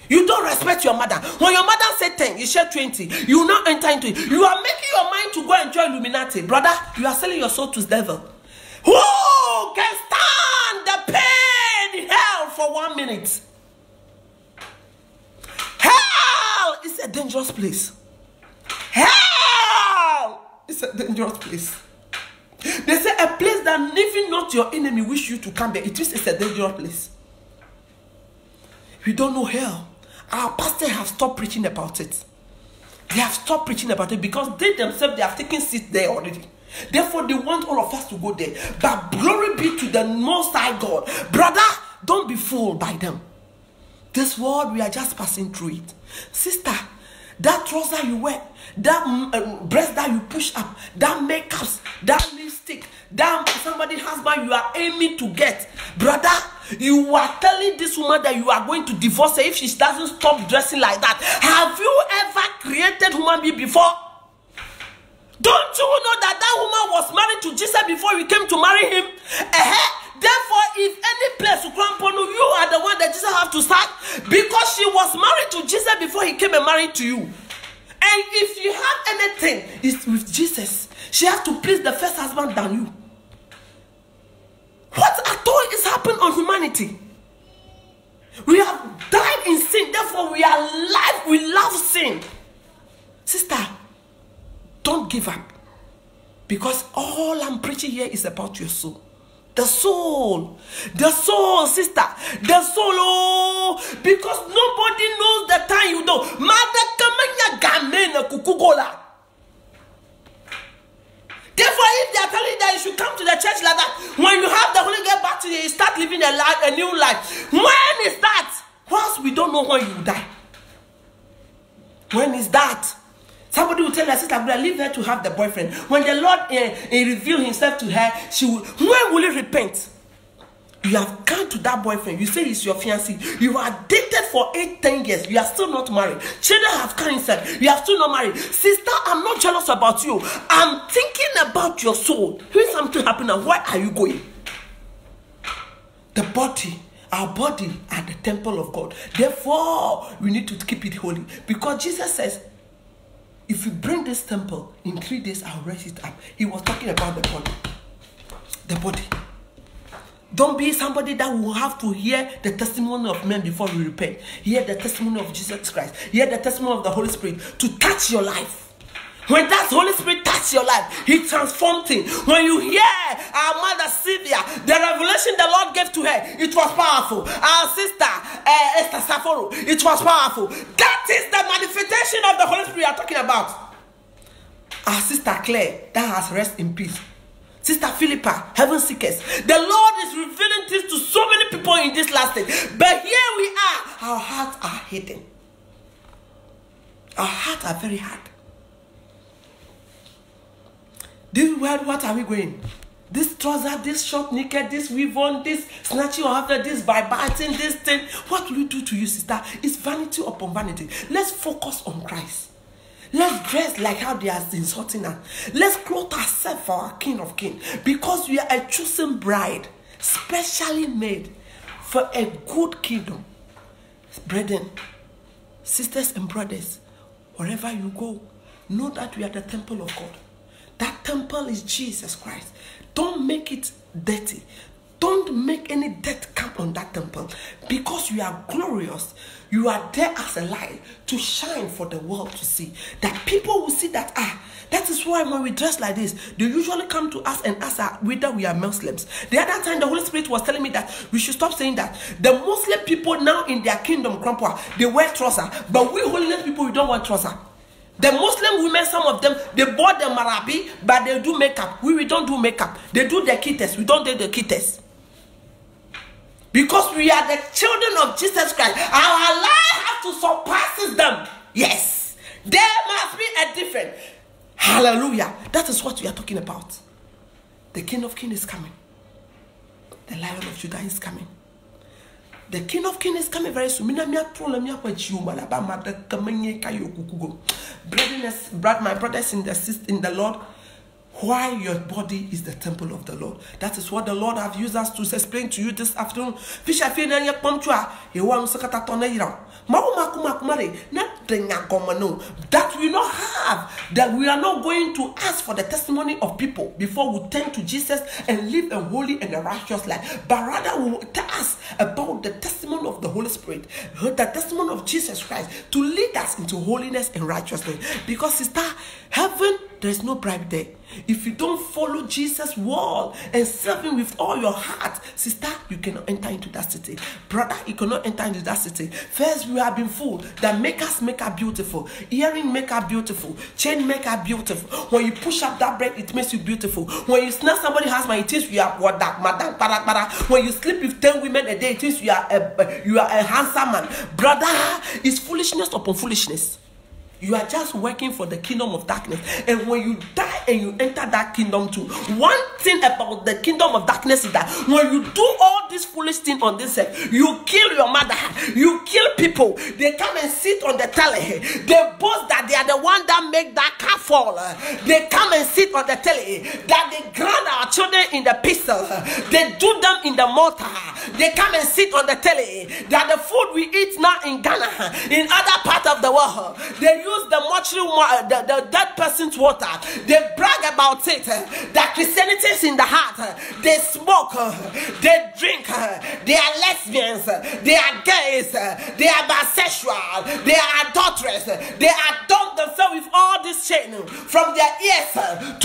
You don't respect your mother. When your mother said 10, you share 20. You will not enter into it. You are making your mind to go and join Illuminati. Brother, you are selling your soul to the devil. Who can stand the pain in hell for 1 minute? Hell is a dangerous place. Hell is a dangerous place. They say a place that even not your enemy wish you to come there. It is a dangerous place. We don't know hell. Our pastors have stopped preaching about it. They have stopped preaching about it because they themselves, they have taken seats there already. Therefore, they want all of us to go there. But glory be to the Most High God. Brother, don't be fooled by them. This world, we are just passing through it. Sister, that trouser you wear, that breast that you push up, that makeups, that lipstick, that somebody's husband you are aiming to get. Brother, you are telling this woman that you are going to divorce her if she doesn't stop dressing like that. Have you ever created human being before? Don't you know that that woman was married to Jesus before you came to marry him? Therefore, if any place to cramp on you are the one that Jesus have to start, because she was married to Jesus before he came and married to you. And if you have anything, it's with Jesus. She has to please the first husband than you. What at all is happening on humanity? We have died in sin, therefore we are alive. We love sin. Sister, don't give up. Because all I'm preaching here is about your soul. The soul, sister, the soul, oh, because nobody knows the time you know. Therefore, if they are telling you that you should come to the church like that, when you have the Holy Ghost back to you, you start living a new life. When is that? Once we don't know when you die. When is that? Somebody will tell her sister, leave her to have the boyfriend. When the Lord reveal himself to her, she will. When will he repent? You have come to that boyfriend. You say he's your fiancé. You are dated for 8-10 years. You are still not married. Children have cancer. You are still not married. Sister, I'm not jealous about you. I'm thinking about your soul. When something happened, and where are you going? The body. Our body are the temple of God. Therefore, we need to keep it holy. Because Jesus says, if you bring this temple, in 3 days, I'll raise it up. He was talking about the body. The body. Don't be somebody that will have to hear the testimony of men before you repent. Hear the testimony of Jesus Christ. Hear the testimony of the Holy Spirit to touch your life. When that Holy Spirit touches your life, he transformed things. When you hear our mother Sylvia, the revelation the Lord gave to her, it was powerful. Our sister Esther Saforo, it was powerful. That is the manifestation of the Holy Spirit we are talking about. Our sister Claire, that has rest in peace. Sister Philippa, heaven seekers. The Lord is revealing this to so many people in this last day. But here we are. Our hearts are hidden. Our hearts are very hard. This world, what are we going? This trouser, this short naked, this weave on, this snatching after, this by biting, this thing. What will you do to you, sister? It's vanity upon vanity. Let's focus on Christ. Let's dress like how they are insulting us. Let's clothe ourselves for our King of Kings. Because we are a chosen bride, specially made for a good kingdom. Brethren, Sisters and brothers, wherever you go, know that we are the temple of God. That temple is Jesus Christ. Don't make it dirty. Don't make any dirt come on that temple, because you are glorious. You are there as a light to shine for the world to see. That people will see that, that is why when we dress like this, they usually come to us and ask whether we are Muslims. The other time, the Holy Spirit was telling me that we should stop saying that. The Muslim people now in their kingdom, they wear trousers, but we holiness people, we don't wear trousers. The Muslim women, some of them, they bought the marabi, but they do makeup. We don't do makeup. They do the kites. We don't do the kites. Because we are the children of Jesus Christ. Our life has to surpass them. Yes. There must be a difference. Hallelujah. That is what we are talking about. The King of Kings is coming. The Lion of Judah is coming. The King of Kings is coming very soon. My brothers in the Lord, why your body is the temple of the Lord. That is what the Lord have used us to explain to you this afternoon. That we not have, that we are not going to ask for the testimony of people before we turn to Jesus and live a holy and a righteous life, but rather we will tell us about the testimony of the Holy Spirit, the testimony of Jesus Christ, to lead us into holiness and righteousness. Because sister, heaven, there is no bribe there. If you don't follow Jesus' word and serve him with all your heart, sister, you cannot enter into that city. Brother, you cannot enter into that city. First, we have been fooled that make her beautiful. Earring make her beautiful. Chain make her beautiful. When you push up that bread, it makes you beautiful. When you snatch somebody's husband, it means you are what that madam. When you sleep with 10 women a day, it means you are a handsome man. Brother, it's foolishness upon foolishness. You are just working for the kingdom of darkness. And when you die and you enter that kingdom too, one thing about the kingdom of darkness is that when you do all this foolish thing on this earth, you kill your mother, you kill people, they come and sit on the telly, they boast that they are the one that make that car fall, they come and sit on the telly, that they ground our children in the pistol, they do them in the mortar, they come and sit on the telly, that the food we eat now in Ghana, in other parts of the world, they use the mortuary, the dead person's water. They brag about it. That Christianity is in the heart. They smoke. They drink. They are lesbians. They are gays. They are bisexual. They are adulterers. They adorn themselves with all this chain from their ears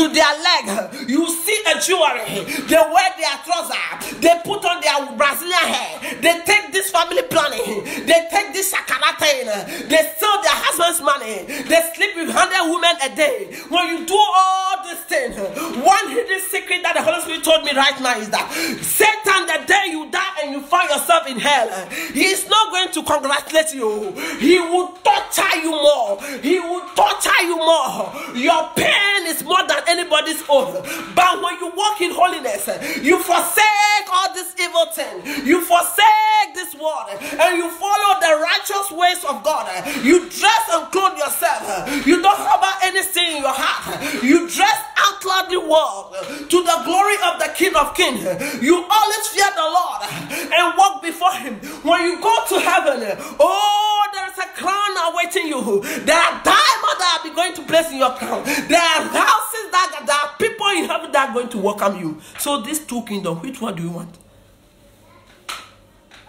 to their leg. You see a jewelry. They wear their trousers. They put on their Brazilian hair. They take this family planning. They take this sakarate. They sell their husband's money. They sleep with 100 women a day. When you do all these things, one hidden secret that the Holy Spirit told me right now is that Satan, the day you die and you find yourself in hell, he is not going to congratulate you. He will torture you more. He will torture you more. Your pain is more than anybody's own. But when you walk in holiness, you forsake all this evil thing. You forsake this world and you follow the righteous ways of God. You dress and clothe yourself. You don't harbor anything in your heart. You dress outwardly well to the glory of the King of Kings. You always fear the Lord and walk before him. When you go to heaven, oh, there is a crown awaiting you. There are diamonds that will be going to place in your crown. There are houses there are people in heaven that are going to welcome you. So these two kingdoms, which one do you want?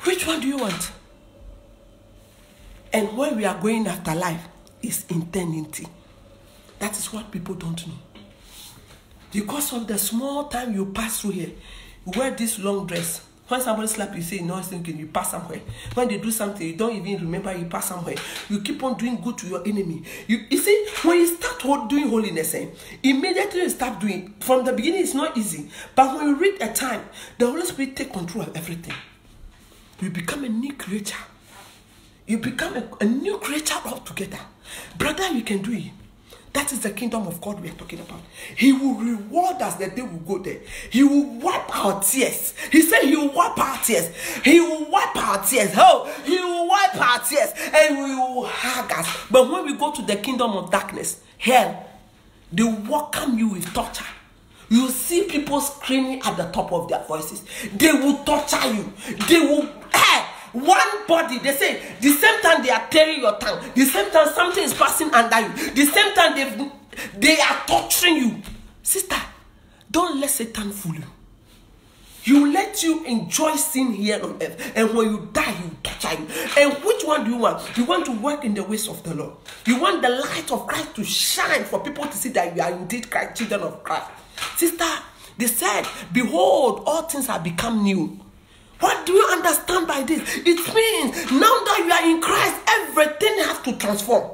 Which one do you want? And when we are going after life, is eternity. That is what people don't know. Because of the small time you pass through here, you wear this long dress. When somebody slap you, say no, it's thinking you pass somewhere. When they do something, you don't even remember you pass somewhere. You keep on doing good to your enemy. You see, when you start doing holiness, immediately you start doing. From the beginning, it's not easy. But when you reach a time, the Holy Spirit take control of everything. You become a new creature. You become a new creature altogether. Brother, you can do it. That is the kingdom of God we are talking about. He will reward us the day we go there. He will wipe our tears. He said he will wipe our tears. He will wipe our tears. Oh, he will wipe our tears and we will hug us. But when we go to the kingdom of darkness, hell, they welcome you with torture. You see people screaming at the top of their voices. They will torture you. They will One body. They say the same time they are tearing your tongue, the same time something is passing under you, the same time they are torturing you. Sister, don't let Satan fool you. You let you enjoy sin here on earth, and when you die, he will torture you. And which one do you want? You want to work in the ways of the Lord. You want the light of Christ to shine for people to see that you are indeed Christ, children of Christ. Sister, they said, behold, all things have become new. What do you understand by this? It means now that you are in Christ, everything has to transform.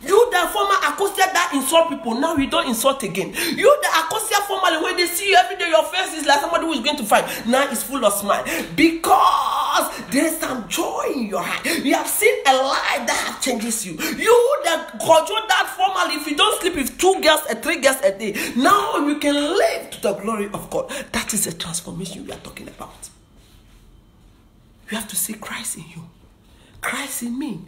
You, the former Akosia that insult people, now you don't insult again. You, the Akosia formerly, when they see you every day, your face is like somebody who is going to fight. Now it's full of smile. Because there is some joy in your heart. You have seen a light that changes you. You, the control that formerly, if you don't sleep with 2 girls and 3 girls a day, now you can live to the glory of God. That is the transformation we are talking about. You have to see Christ in you. Christ in me.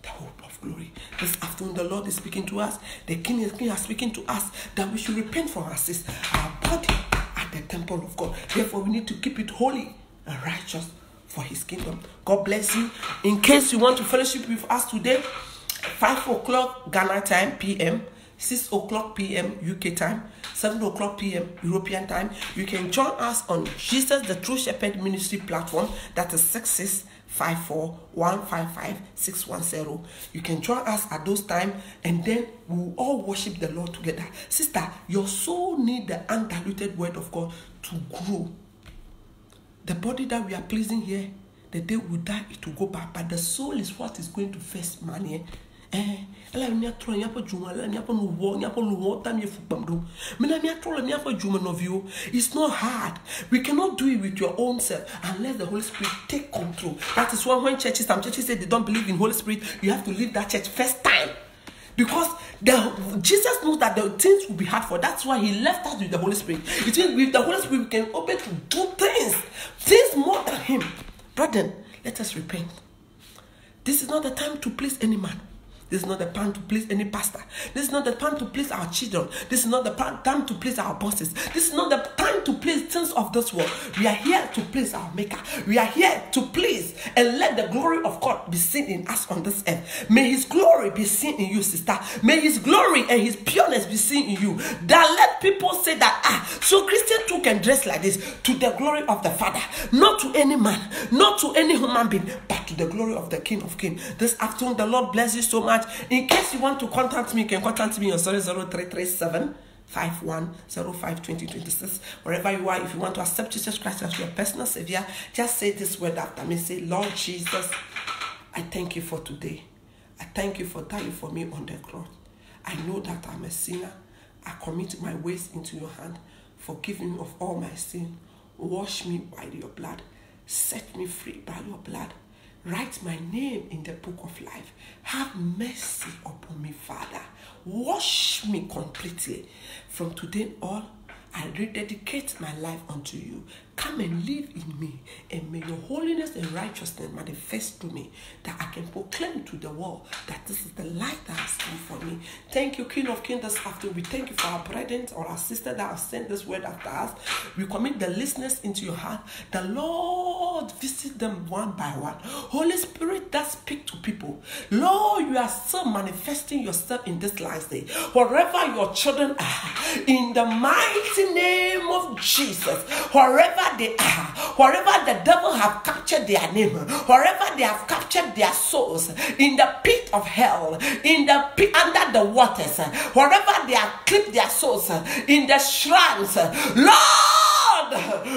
The hope of glory. This afternoon, the Lord is speaking to us. The King is speaking to us that we should repent from our sins. Our body at the temple of God. Therefore, we need to keep it holy and righteous for His kingdom. God bless you. In case you want to fellowship with us today, 5 o'clock Ghana time PM, 6 o'clock PM UK time, 7 o'clock PM European time. You can join us on Jesus the True Shepherd Ministry platform. That is 6654155610. You can join us at those times, and then we will all worship the Lord together. Sister, your soul needs the undiluted word of God to grow. The body that we are pleasing here, the day we die, it will go back. But the soul is what is going to first money. It's not hard. We cannot do it with your own self unless the Holy Spirit take control. That is why when some churches say they don't believe in Holy Spirit, you have to leave that church first time. Because Jesus knows that the things will be hard for. That's why He left us with the Holy Spirit. It means with the Holy Spirit we can open to do things more than Him. Brethren, let us repent. This is not the time to please any man. This is not the time to please any pastor. This is not the time to please our children. This is not the time to please our bosses. This is not the time to please things of this world. We are here to please our Maker. We are here to please and let the glory of God be seen in us on this earth. May His glory be seen in you, sister. May His glory and His pureness be seen in you. That let people say that, so Christian too can dress like this to the glory of the Father. Not to any man, not to any human being, but to the glory of the King of Kings. This afternoon, the Lord bless you so much. In case you want to contact me, you can contact me on 0337 51052026. Wherever you are, if you want to accept Jesus Christ as your personal Savior, just say this word after me. Say, Lord Jesus, I thank you for today. I thank you for dying for me on the cross. I know that I'm a sinner. I commit my ways into your hand. Forgive me of all my sin. Wash me by your blood. Set me free by your blood. Write my name in the book of life. Have mercy upon me, Father. Wash me completely. From today on, I rededicate my life unto you. Come and live in me, and may your holiness and righteousness manifest to me, that I can proclaim to the world that this is the light that has come for me. Thank you, King of Kings, this afternoon. We thank you for our brethren or our sister that have sent this word after us. We commit the listeners into your heart. The Lord visit them one by one. Holy Spirit, that speak to people. Lord, you are still manifesting yourself in this last day. Wherever your children are, in the mighty name of Jesus, wherever they are, wherever the devil have captured their name, wherever they have captured their souls, in the pit of hell, in the pit under the waters, wherever they have clipped their souls, in the shrines, Lord,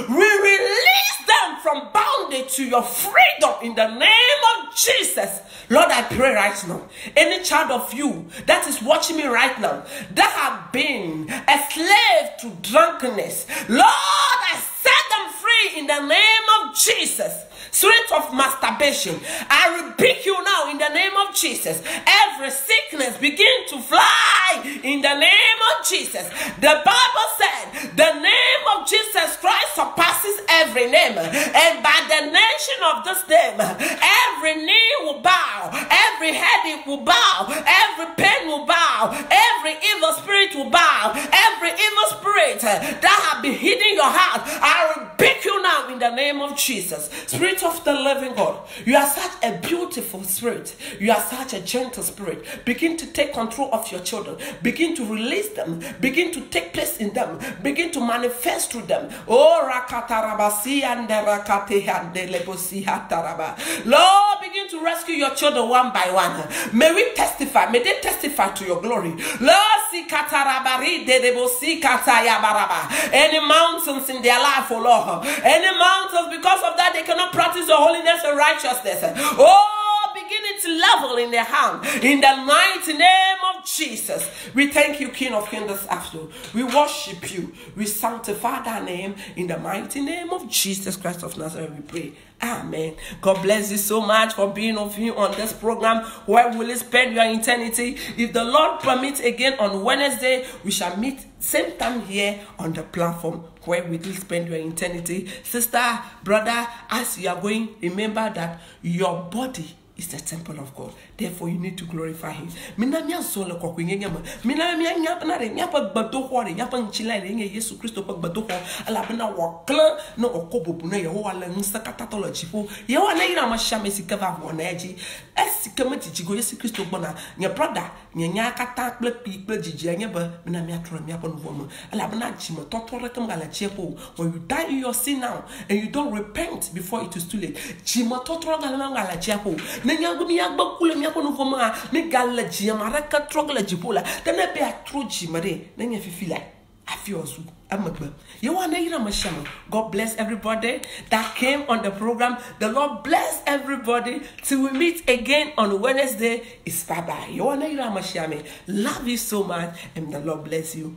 we release them from bondage to your freedom in the name of Jesus. Lord, I pray right now, any child of you that is watching me right now, that have been a slave to drunkenness, Lord, I set them free in the name of Jesus. Spirit of masturbation, I rebuke you now in the name of Jesus. Every sickness begin to fly in the name of Jesus. The Bible said the name of Jesus Christ surpasses every name, and by the mention of this name, every knee will bow, every headache will bow, every pain will bow, every evil spirit will bow, every Every evil spirit that have been hidden your heart, I rebuke you now in the name of Jesus. Spirit of the living God, you are such a beautiful spirit. You are such a gentle spirit. Begin to take control of your children. Begin to release them. Begin to take place in them. Begin to manifest through them. Oh, rakatarabasi and rakate and delebosi hataraba. Lord, begin to rescue your children one by one. May we testify. May they testify to your glory. Lord, si katarabari delebosi katayabaraba. Any mountains in their life, oh Lord, any mountains, because of that they cannot practice the holiness and righteousness. Oh, beginning to level in their hand. In the mighty name of Jesus, we thank you, King of Kings, this afternoon. We worship you. We sanctify thy name. In the mighty name of Jesus Christ of Nazareth, we pray. Amen. God bless you so much for being with you on this program. Where will you spend your eternity? If the Lord permits, again on Wednesday, we shall meet same time here on the platform. Where will you spend your eternity? Sister, brother, as you are going, remember that your body is the temple of God. Therefore, you need to glorify Him. Minamia solo kokwinyama. Minamia nyapna re nyapa gbado hore nyapa nchila re nye Yesu Kristo pa gbado ho alabna wakla no okobobu na Yehowa la nsakatatola chipo. Yehowa na ira mashame sikava ho na eji. Esikama chichigo Yesu Kristo bona nya brother nya kata kple pi jiji anya ba minamia tro nyapa no vomo. Alabna chimo totore kam gala chepo. When you die in your sin now and you don't repent before it is too late. Chimo totoro gala chepo. Nyangu yagba kule myako no foma me gala ji amara ka trogla jipola tena be atro ji mare na nya fifila afiosu amagba you want to mashama. God bless everybody that came on the program. The Lord bless everybody till we meet again on Wednesday. It's bye bye. You want to mashame. Love you so much and the Lord bless you.